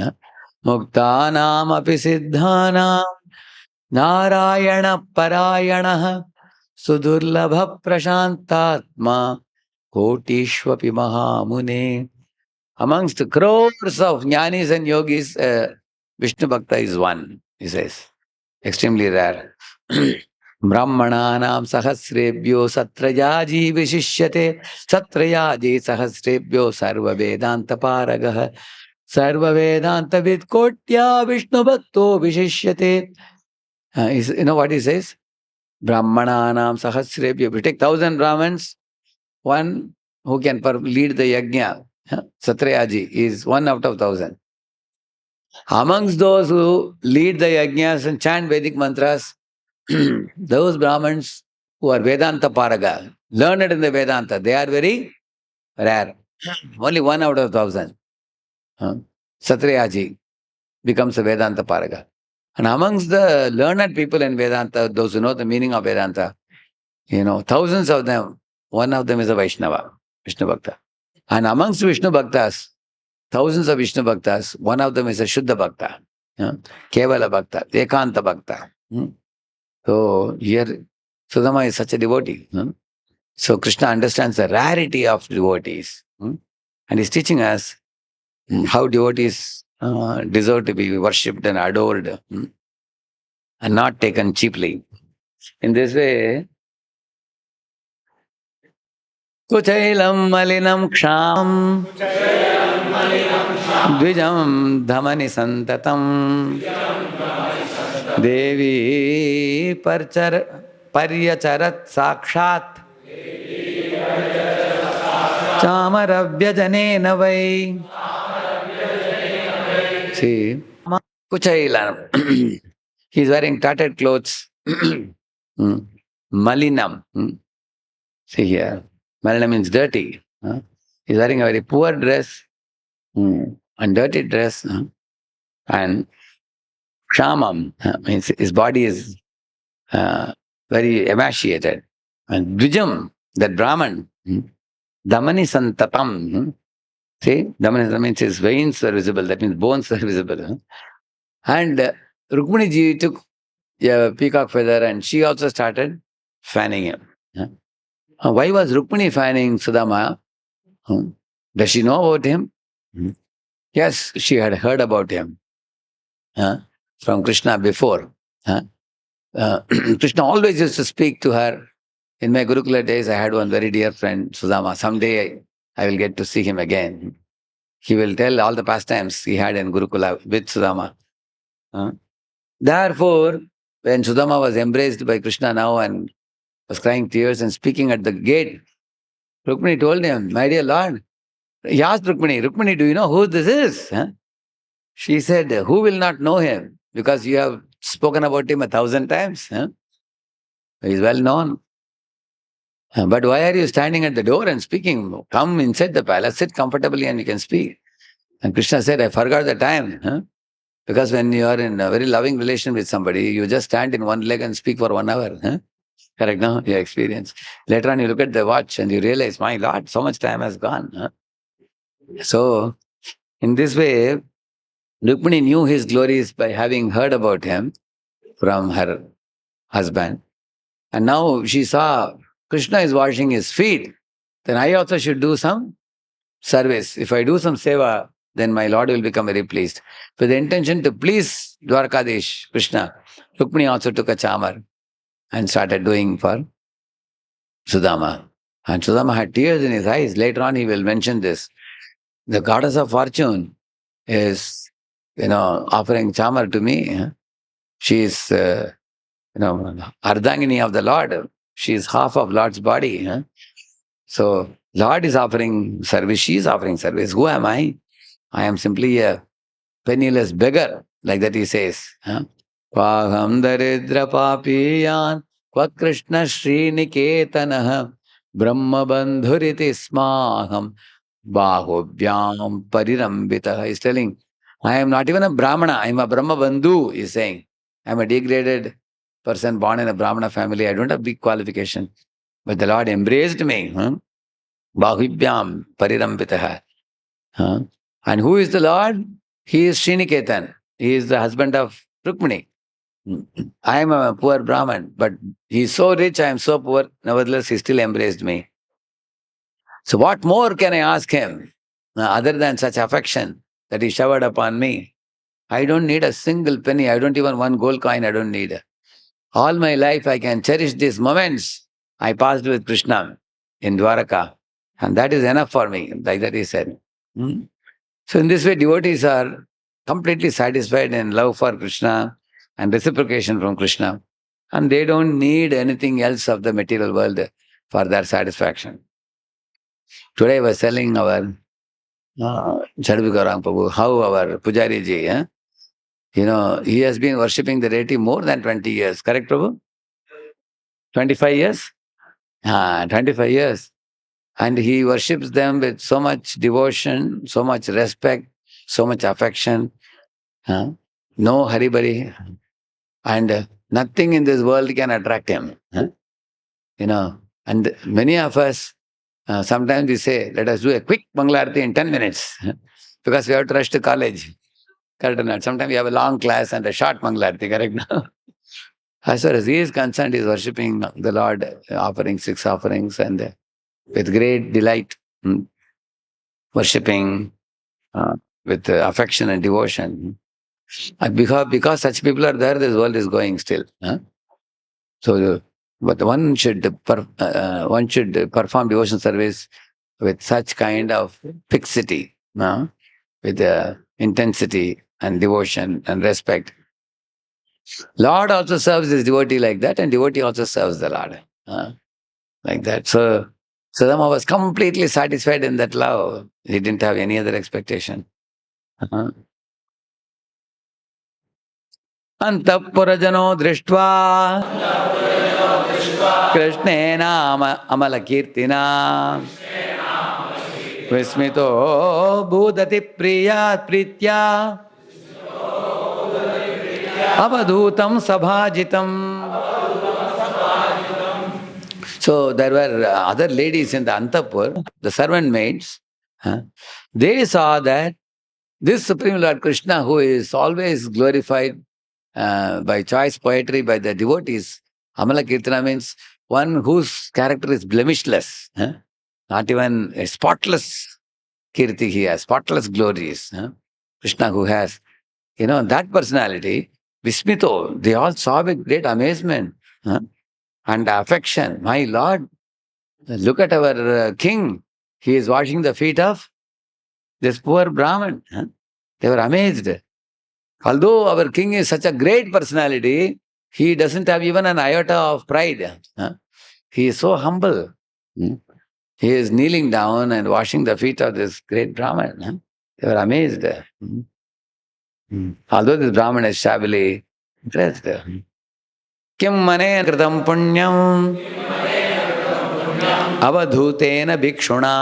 Muktanam api siddhanam narayana parayana sudurlabha prashantatma kotishvapi mahamune. Amongst crores of jnanis and yogis, Vishnu Bhakta is one, he says. Extremely rare. Brahmananam sahasrebhyo satrayaji vishishyate satrayaji sahasrebhyo sarva vedanta paragah sarva vedanta vidkotya Vishnu Bhakto vishishyate. You know what he says? Brahmananam sahasrebhyo. We take 1,000 Brahmins, one who can lead the yajna, Satrayaji, is 1 out of 1,000. Amongst those who lead the yajnas and chant Vedic mantras, those Brahmins who are Vedanta Paraga, learned in the Vedanta, they are very rare. Only 1 out of 1,000. Satrayaji becomes a Vedanta Paraga. And amongst the learned people in Vedanta, those who know the meaning of Vedanta, thousands of them, one of them is a Vaishnava, Vishnu Bhakta. And amongst Vishnu Bhaktas, thousands of Vishnu Bhaktas, one of them is a Shuddha Bhakta, Kevala Bhakta, Ekanta Bhakta. So here, Sudama is such a devotee. So Krishna understands the rarity of devotees. And he's teaching us how devotees deserve to be worshipped and adored and not taken cheaply. In this way, Kuchailam malinam ksham dvijam dhamani santatam devi paryacharat sakshat chamaravyajanena vai. See, Kuchailam. He is wearing tattered clothes. Malinam. See here. Malinam means dirty. He is wearing a very poor dress and dirty dress. And Kshamam means his body is very emaciated. And Dvijam, that Brahman, Damani Santatam. See, Damani means his veins were visible. That means bones were visible. And Rukmini ji took a peacock feather and she also started fanning him. Why was Rukmini fanning Sudama? Does she know about him? Yes, she had heard about him from Krishna before. Krishna always used to speak to her. In my Gurukula days, I had one very dear friend, Sudama. Someday I will get to see him again. He will tell all the pastimes he had in Gurukula with Sudama. Therefore, when Sudama was embraced by Krishna now and was crying tears and speaking at the gate, Rukmini told him, my dear Lord, he asked Rukmini, do you know who this is? She said, who will not know him? Because you have spoken about him 1,000 times. He is well known. But why are you standing at the door and speaking? Come inside the palace, sit comfortably and you can speak. And Krishna said, I forgot the time. Because when you are in a very loving relation with somebody, you just stand in one leg and speak for 1 hour. Correct, no? Your experience. Later on, you look at the watch and you realize, my Lord, so much time has gone. So, in this way, Rukmini knew his glories by having heard about him from her husband. And now she saw Krishna is washing his feet. Then I also should do some service. If I do some seva, then my Lord will become very pleased. With the intention to please Dwarkadish, Krishna, Rukmini also took a chamar and started doing for Sudama. And Sudama had tears in his eyes. Later on, he will mention this. The goddess of fortune is, offering chamar to me. She is, Ardhangini of the Lord. She is half of Lord's body. So, Lord is offering service. She is offering service. Who am I? I am simply a penniless beggar. Like that he says. Kvaham daridra papiyan kva Krishna Sriniketanah Brahma bandhuriti smaham bahobhyam parirambita. He's telling, I am not even a Brahmana. I am a Brahma bandhu, he's saying. I am a degraded person born in a Brahmana family. I don't have big qualification. But the Lord embraced me. Bahubhyam parirambita. And who is the Lord? He is Sriniketan. He is the husband of Rukmini. I am a poor Brahman, but he is so rich, I am so poor. Nevertheless, he still embraced me. So what more can I ask him other than such affection that he showered upon me? I don't need a single penny. I don't even one gold coin. I don't need. All my life I can cherish these moments I passed with Krishna in Dwaraka. And that is enough for me. Like that he said. So in this way, devotees are completely satisfied in love for Krishna and reciprocation from Krishna. And they don't need anything else of the material world for their satisfaction. Today I was telling our Chadvikarang Prabhu how our Pujari ji, he has been worshipping the deity more than 20 years. Correct, Prabhu? 25 years? 25 years. And he worships them with so much devotion, so much respect, so much affection. No haribari. And nothing in this world can attract him. And many of us, sometimes we say, let us do a quick Mangalarti in 10 minutes because we have to rush to college. Correct or not? Sometimes we have a long class and a short Mangalarti, correct now? As far as he is concerned, he is worshipping the Lord, offering 6 offerings and with great delight, worshipping with affection and devotion. And because such people are there, this world is going still. So, but one should perform devotion service with such kind of fixity, with intensity and devotion and respect. Lord also serves his devotee like that, and devotee also serves the Lord like that. So Sudama was completely satisfied in that love. He didn't have any other expectation. Antapurajano drishtva Krishnena amalakirtina Vismito budati priyat pritya Avadhutam sabhajitam. So there were other ladies in the Antapur, the servant maids. They saw that this Supreme Lord Krishna, who is always glorified by choice poetry by the devotees, Amala Kirtana means one whose character is blemishless, not even a spotless kirti he has, spotless glories. Krishna who has, that personality, Vismito, they all saw with great amazement and affection. My Lord, look at our king. He is washing the feet of this poor Brahman. They were amazed. Although our king is such a great personality, he doesn't have even an iota of pride. He is so humble. He is kneeling down and washing the feet of this great Brahman. They were amazed. Although this Brahman is shabbily dressed. Kim mane kritam punyam avadhutena bhikshuna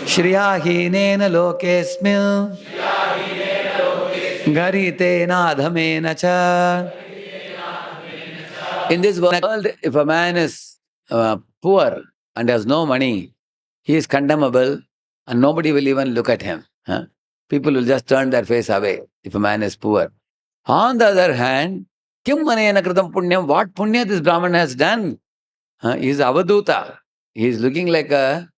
shriyahinena lokesmil garitena adhamena cha. In this world, if a man is poor and has no money, he is condemnable and nobody will even look at him. Huh? People will just turn their face away if a man is poor. On the other hand, kim manena kritam punyam, what punya this Brahman has done? He is avaduta. He is looking like a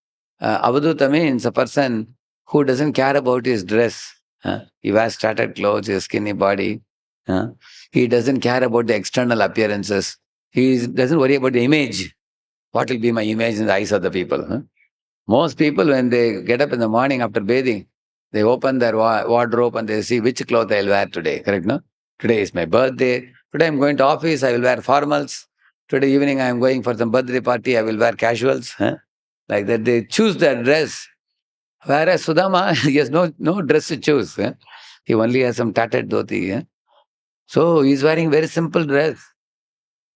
avaduta means a person who doesn't care about his dress. He wears tattered clothes, his skinny body. He doesn't care about the external appearances. He doesn't worry about the image. What will be my image in the eyes of the people? Most people, when they get up in the morning after bathing, they open their wardrobe and they see which cloth I'll wear today. Correct, no? Today is my birthday. Today I'm going to office, I will wear formals. Today evening I'm going for some birthday party, I will wear casuals. Like that, they choose their dress. Whereas Sudama, he has no dress to choose. He only has some tattered dhoti. So he's wearing very simple dress.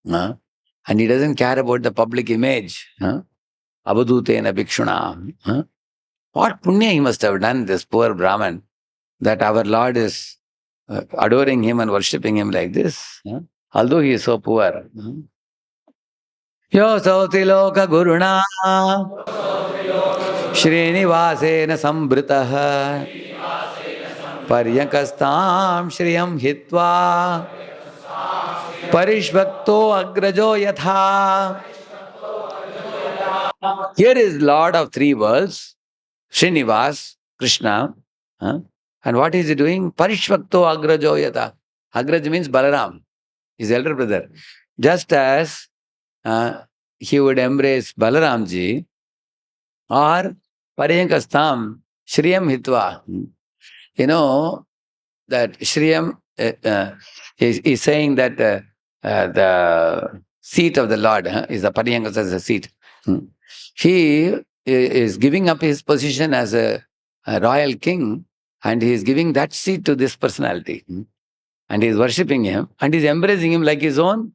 And he doesn't care about the public image. Avadutena bhikshuna. What punya he must have done, this poor Brahman, that our Lord is adoring him and worshipping him like this. Although he is so poor. Yo sauti loka guruna Srinivasena sambritah Paryakastam Shriyam Hitva Parishvakto Agrajo Yatha. Here is Lord of three worlds, Srinivas, Krishna. And what is he doing? Parishvakto Agrajo Yatha. Agraj means Balaram, his elder brother. Just as he would embrace Balaramji or Paryankastam, Shriyam Hitva. You know that Shriyam is saying that the seat of the Lord is the Paryankas as a seat. He is giving up his position as a royal king and he is giving that seat to this personality. And he is worshipping him and he is embracing him like his own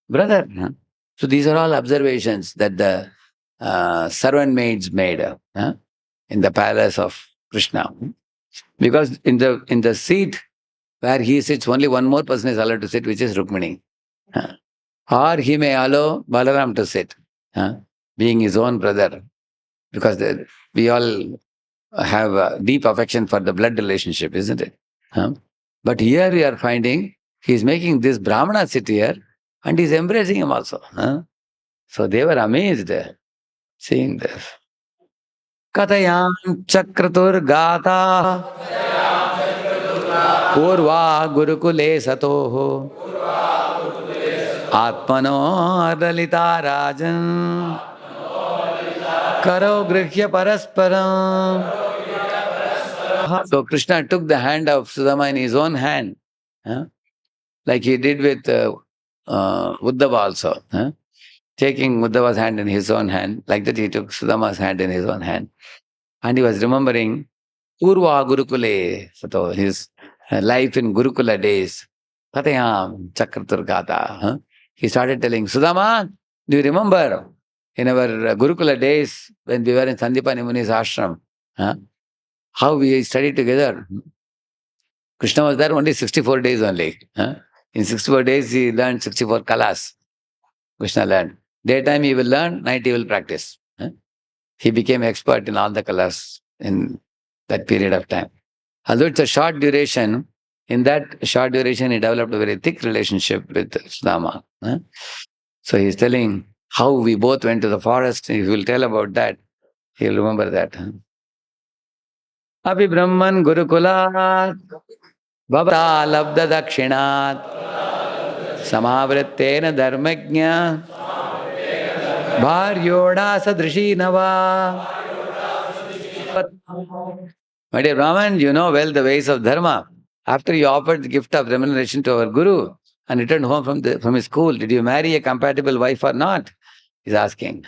brother. So these are all observations that the servant maids made in the palace of Krishna. Because in the seat where he sits, only one more person is allowed to sit, which is Rukmini. Or he may allow Balaram to sit, being his own brother. Because we all have a deep affection for the blood relationship, isn't it? But here we are finding he is making this Brahmana sit here and he is embracing him also. So they were amazed seeing this. Katayam chakratur gata purva gurukule satoho atmano adalita rajan karo grihya parasparam. So Krishna took the hand of Sudama in his own hand, like he did with Uddhava also. Taking Uddhava's hand in his own hand, like that he took Sudama's hand in his own hand. And he was remembering Purva Gurukule, so his life in Gurukula days. Katayam Chakraturgata. He started telling, Sudama, do you remember in our Gurukula days when we were in Sandipani Muni's ashram, how we studied together? Krishna was there only 64 days only. In 64 days he learned 64 kalas. Krishna learned. Daytime he will learn, night he will practice. He became expert in all the kalas in that period of time. Although it's a short duration, in that short duration he developed a very thick relationship with Sudama. So he's telling how we both went to the forest. If he will tell about that, he'll remember that. Abhi Brahman Gurukulat Bhavata Labda Dakshinat Samavrittena Dharmajna Bharyoda Sadrishi Nava. My dear Brahman, you know well the ways of dharma. After you offered the gift of remuneration to our Guru and returned home from his school, did you marry a compatible wife or not? He's asking.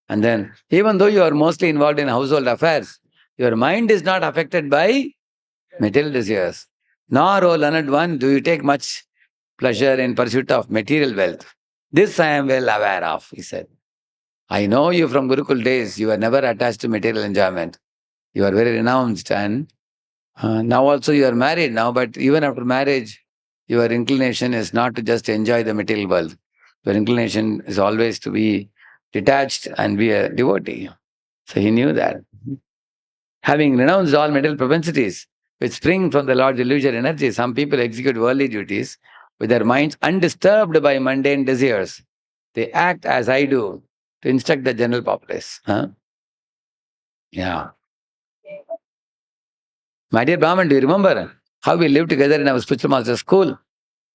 And then, even though you are mostly involved in household affairs, your mind is not affected by material desires. Nor, O learned one, do you take much pleasure in pursuit of material wealth. This I am well aware of, he said. I know you from Gurukul days. You are never attached to material enjoyment. You are very renounced, and now also you are married now, but even after marriage, your inclination is not to just enjoy the material world. Your inclination is always to be detached and be a devotee. So he knew that. Having renounced all material propensities, which spring from the Lord's illusory energy, some people execute worldly duties with their minds undisturbed by mundane desires. They act as I do to instruct the general populace. Yeah. My dear Brahman, do you remember how we lived together in our spiritual master school?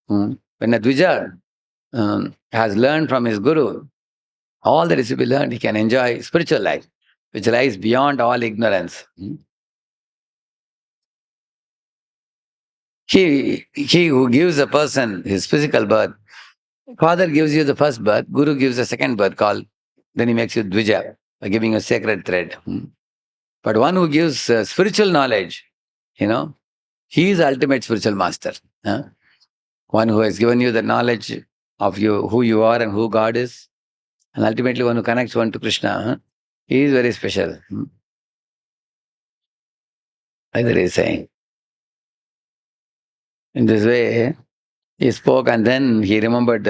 When a Dvija has learned from his guru, all that is to be learned, he can enjoy spiritual life, which lies beyond all ignorance. He who gives a person his physical birth, father gives you the first birth, guru gives the second birth called, then he makes you Dvija by giving you a sacred thread. But one who gives spiritual knowledge, he is the ultimate spiritual master. One who has given you the knowledge of you, who you are and who God is, and ultimately one who connects one to Krishna. He is very special. Like that he is saying. In this way, he spoke and then he remembered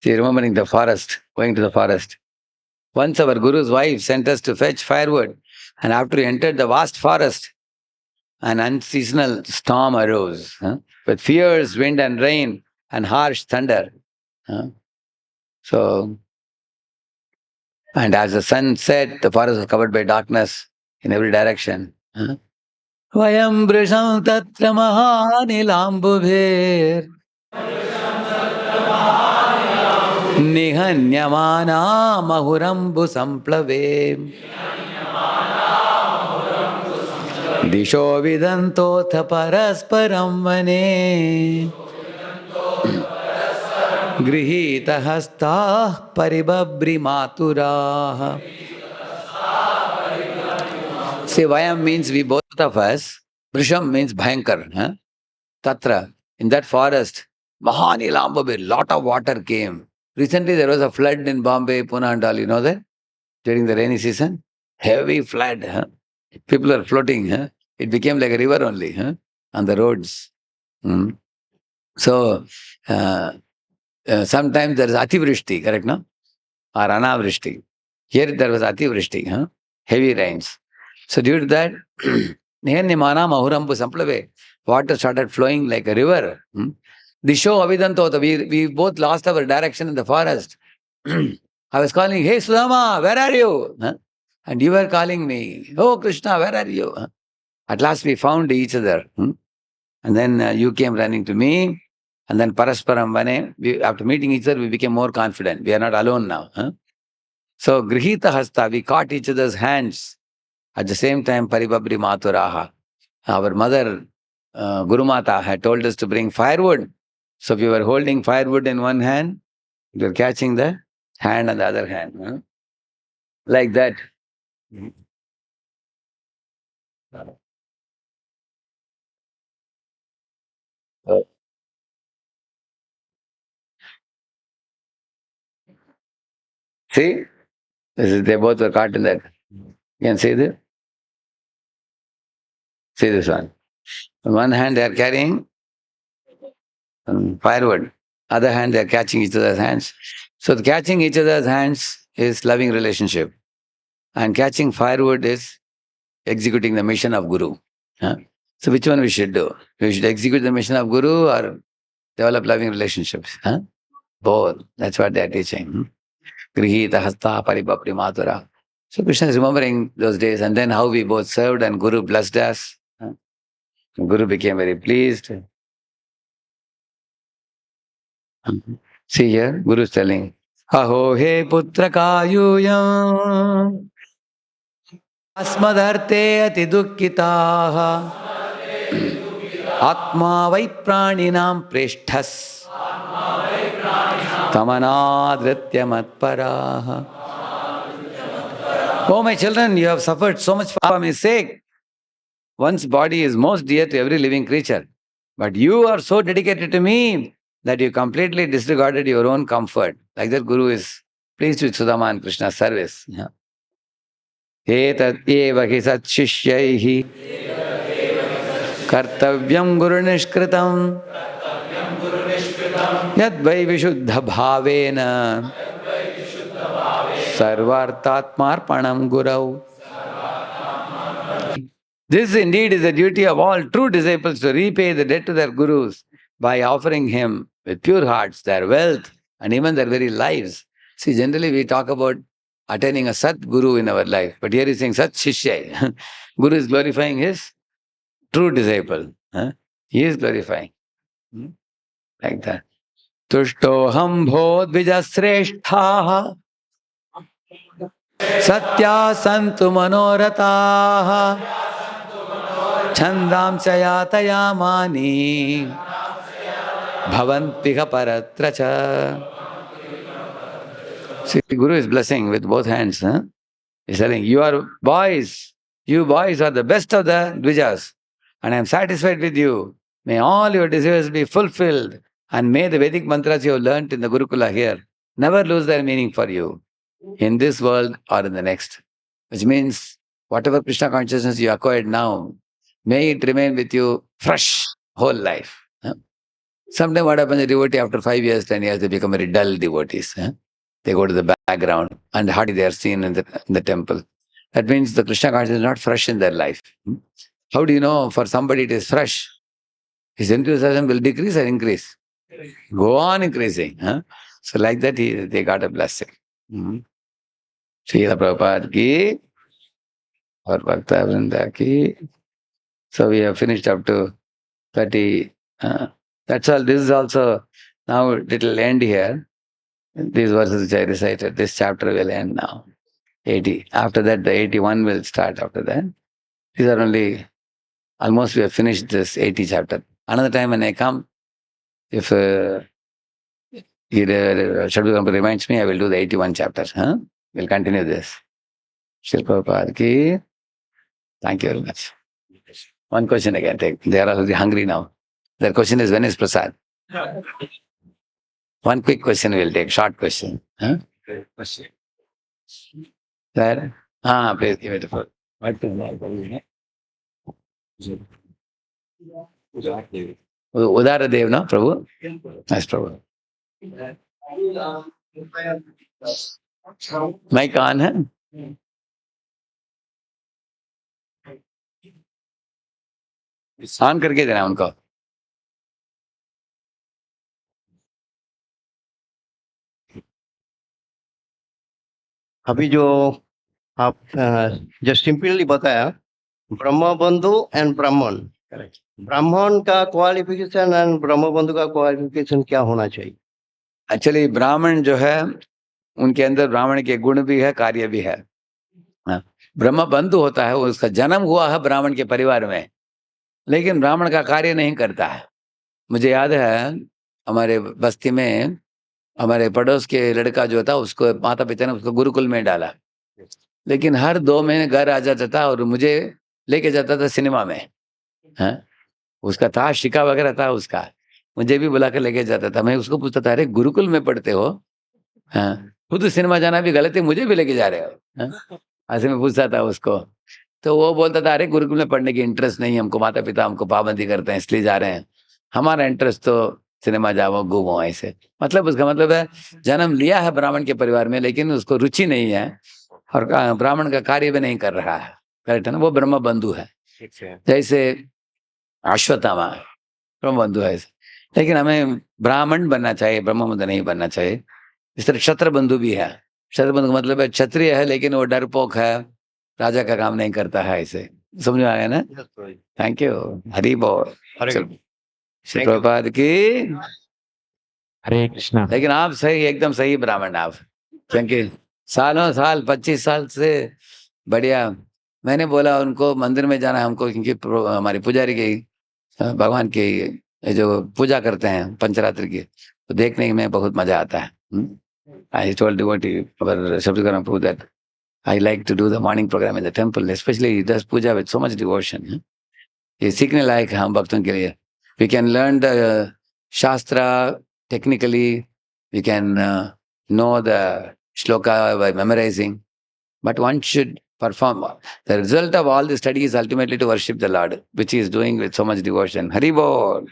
remembering the forest, going to the forest. Once our Guru's wife sent us to fetch firewood, and after we entered the vast forest, an unseasonal storm arose with fierce wind and rain and harsh thunder. So, and as the sun set, the forest was covered by darkness in every direction. Vayam brisham tatra mahanilambubher Nihanyamana mahurambu samplave Disho vidantotha parasparam vane Grihita hastah paribabri maturaha. See, Vayam means we both of us. Brisham means Bhayankar. Tatra, in that forest, Mahanilambabir, lot of water came. Recently there was a flood in Bombay, Pune and all, you know that? During the rainy season. Heavy flood. People are floating. It became like a river only on the roads. So, sometimes there is Ativrishti, correct, no? Or Anavrishti. Here there was Ativrishti, heavy rains. So due to that, Nihanyamana Mahurambu Samplave, water started flowing like a river. Disho Avidantota, we both lost our direction in the forest. I was calling, hey Sudama, where are you? And you were calling me, oh Krishna, where are you? At last we found each other. And then you came running to me. And then Parasparam Vane, after meeting each other, we became more confident. We are not alone now. So Grihita Hasta, we caught each other's hands. At the same time, Paribabri Maturaha. Our mother, Guru Mata, had told us to bring firewood. So we were holding firewood in one hand, we were catching the hand on the other hand. Like that. See? They both were caught in that. You can see this? See this one. On one hand, they are carrying firewood. Other hand, they are catching each other's hands. So the catching each other's hands is loving relationship. And catching firewood is executing the mission of Guru. So which one we should do? We should execute the mission of Guru or develop loving relationships? Both. That's what they are teaching. Grihita hasta paribapri mathura. So Krishna is remembering those days and then how we both served and Guru blessed us. Guru became very pleased. See here, Guru is telling, Aho he putra kayuyam asmadharte ati dukkitaha atma vai praninam preshthas tamanadritya matparaha. Oh my children, you have suffered so much for my sake. One's body is most dear to every living creature. But you are so dedicated to me that you completely disregarded your own comfort. Like that, Guru is pleased with Sudama and Krishna's service. Yeah. Etat eva hi sat shishyaihi kartavyam guru nishkritam yad vai vishuddha bhavena sarvartatmarpanam gurau. This indeed is the duty of all true disciples, to repay the debt to their gurus by offering him with pure hearts their wealth and even their very lives. See, generally we talk about attaining a Sat Guru in our life, but here he's saying Sat Shishya. Guru is glorifying his true disciple. He is glorifying. Like that. Tushtoham bhodvija sreshthaha satya santu manorataha chandam chayatayamani bhavantiha paratracha. See, Guru is blessing with both hands. He's telling, you boys are the best of the Dvijas, and I am satisfied with you. May all your desires be fulfilled, and may the Vedic mantras you have learnt in the Gurukula here never lose their meaning for you, in this world or in the next. Which means, whatever Krishna consciousness you acquired now, may it remain with you fresh whole life. Sometimes what happens, a devotee after 5 years, 10 years, they become very dull devotees. They go to the background and hardly they are seen in the temple. That means the Krishna consciousness is not fresh in their life. How do you know for somebody it is fresh? His enthusiasm will decrease or increase? Go on increasing. So like that they got a blessing. Srila Prabhupada ki or Bhakta Vrinda ki. So we have finished up to 30. That's all. This is also, now it will end here. These verses which I recited, this chapter will end now. 80. After that, the 81 will start after that. These are only, almost we have finished this 80 chapter. Another time when I come, if Shadugam reminds me, I will do the 81 chapters. We'll continue this. Srila Prabhupada ki. Thank you very much. One question again. They are already hungry now. Their question is, when is Prasad? One quick question we'll take, short question. Question. Sir? Please give it a foot. What is that? Udara Dev, no, Prabhu? Yes, Prabhu. Mic on, है? On करके देना उनको. अभी जो आप just simply बताया, ब्रह्म बंधु and ब्राह्मण. करेक्ट. ब्राह्मण का क्वालिफिकेशन एंड ब्रह्म बंधु का क्वालिफिकेशन क्या होना चाहिए? एक्चुअली ब्राह्मण जो है, उनके अंदर ब्राह्मण के गुण भी है, कार्य भी है. ब्रह्म बंधु होता है, उसका जन्म हुआ है ब्राह्मण के परिवार में, लेकिन ब्राह्मण का कार्य नहीं करता है. मुझे याद है हमारे बस्ती में हमारे पड़ोस के लड़का जो था, उसको माता पिता ने उसको गुरुकुल में डाला, लेकिन हर 2 महीने घर आ जाता था और मुझे लेके जाता था सिनेमा में. उसका था शिका वगैरह था उसका, मुझे भी बुला कर लेके जाता था. मैं उसको पूछता था, अरे गुरुकुल में पढ़ते हो, खुद सिनेमा जाना भी गलत है, मुझे भी लेके जा रहे हो? ऐसे में पूछता था उसको. तो वो बोलता था, अरे गुरुकुल में पढ़ने की इंटरेस्ट नहीं, हमको माता पिता हमको पाबंदी करते हैं इसलिए जा रहे हैं, हमारा इंटरेस्ट तो सिनेमा जाओ घूमो. ऐसे मतलब उसका मतलब है जन्म लिया है ब्राह्मण के परिवार में, लेकिन उसको रुचि नहीं है और ब्राह्मण का कार्य भी नहीं कर रहा है. करेक्ट है ना? वो ब्रह्म बंधु है. जैसे अश्वत्थामा ब्रह्म बंधु है, लेकिन हमें ब्राह्मण बनना चाहिए, ब्रह्म बंधु नहीं बनना चाहिए. इस तरह क्षत्र बंधु भी है. क्षत्र बंधु मतलब है क्षत्रिय है, लेकिन वो डरपोक है, राजा का काम नहीं करता है. ऐसे समझ में आया ना? Thank you. हरि बोल. श्री प्रभुपाद की. हरे कृष्णा. लेकिन आप सही, एकदम सही ब्राह्मण आप, क्योंकि सालों साल 25 साल से बढ़िया. मैंने बोला उनको मंदिर में जाना है हमको, क्योंकि हमारे पुजारी के भगवान की जो पूजा करते हैं पंचरात्र की, तो देखने में बहुत मजा आता है. I told devotee Shabdakaram Prabhu that I like to do the morning program in the temple, especially he does puja with so much devotion. ये सीखने लायक है हम भक्तों के लिए. We can learn the Shastra technically, we can know the shloka by memorizing, but one should perform. The result of all the study is ultimately to worship the Lord, which he is doing with so much devotion. Hari Bol.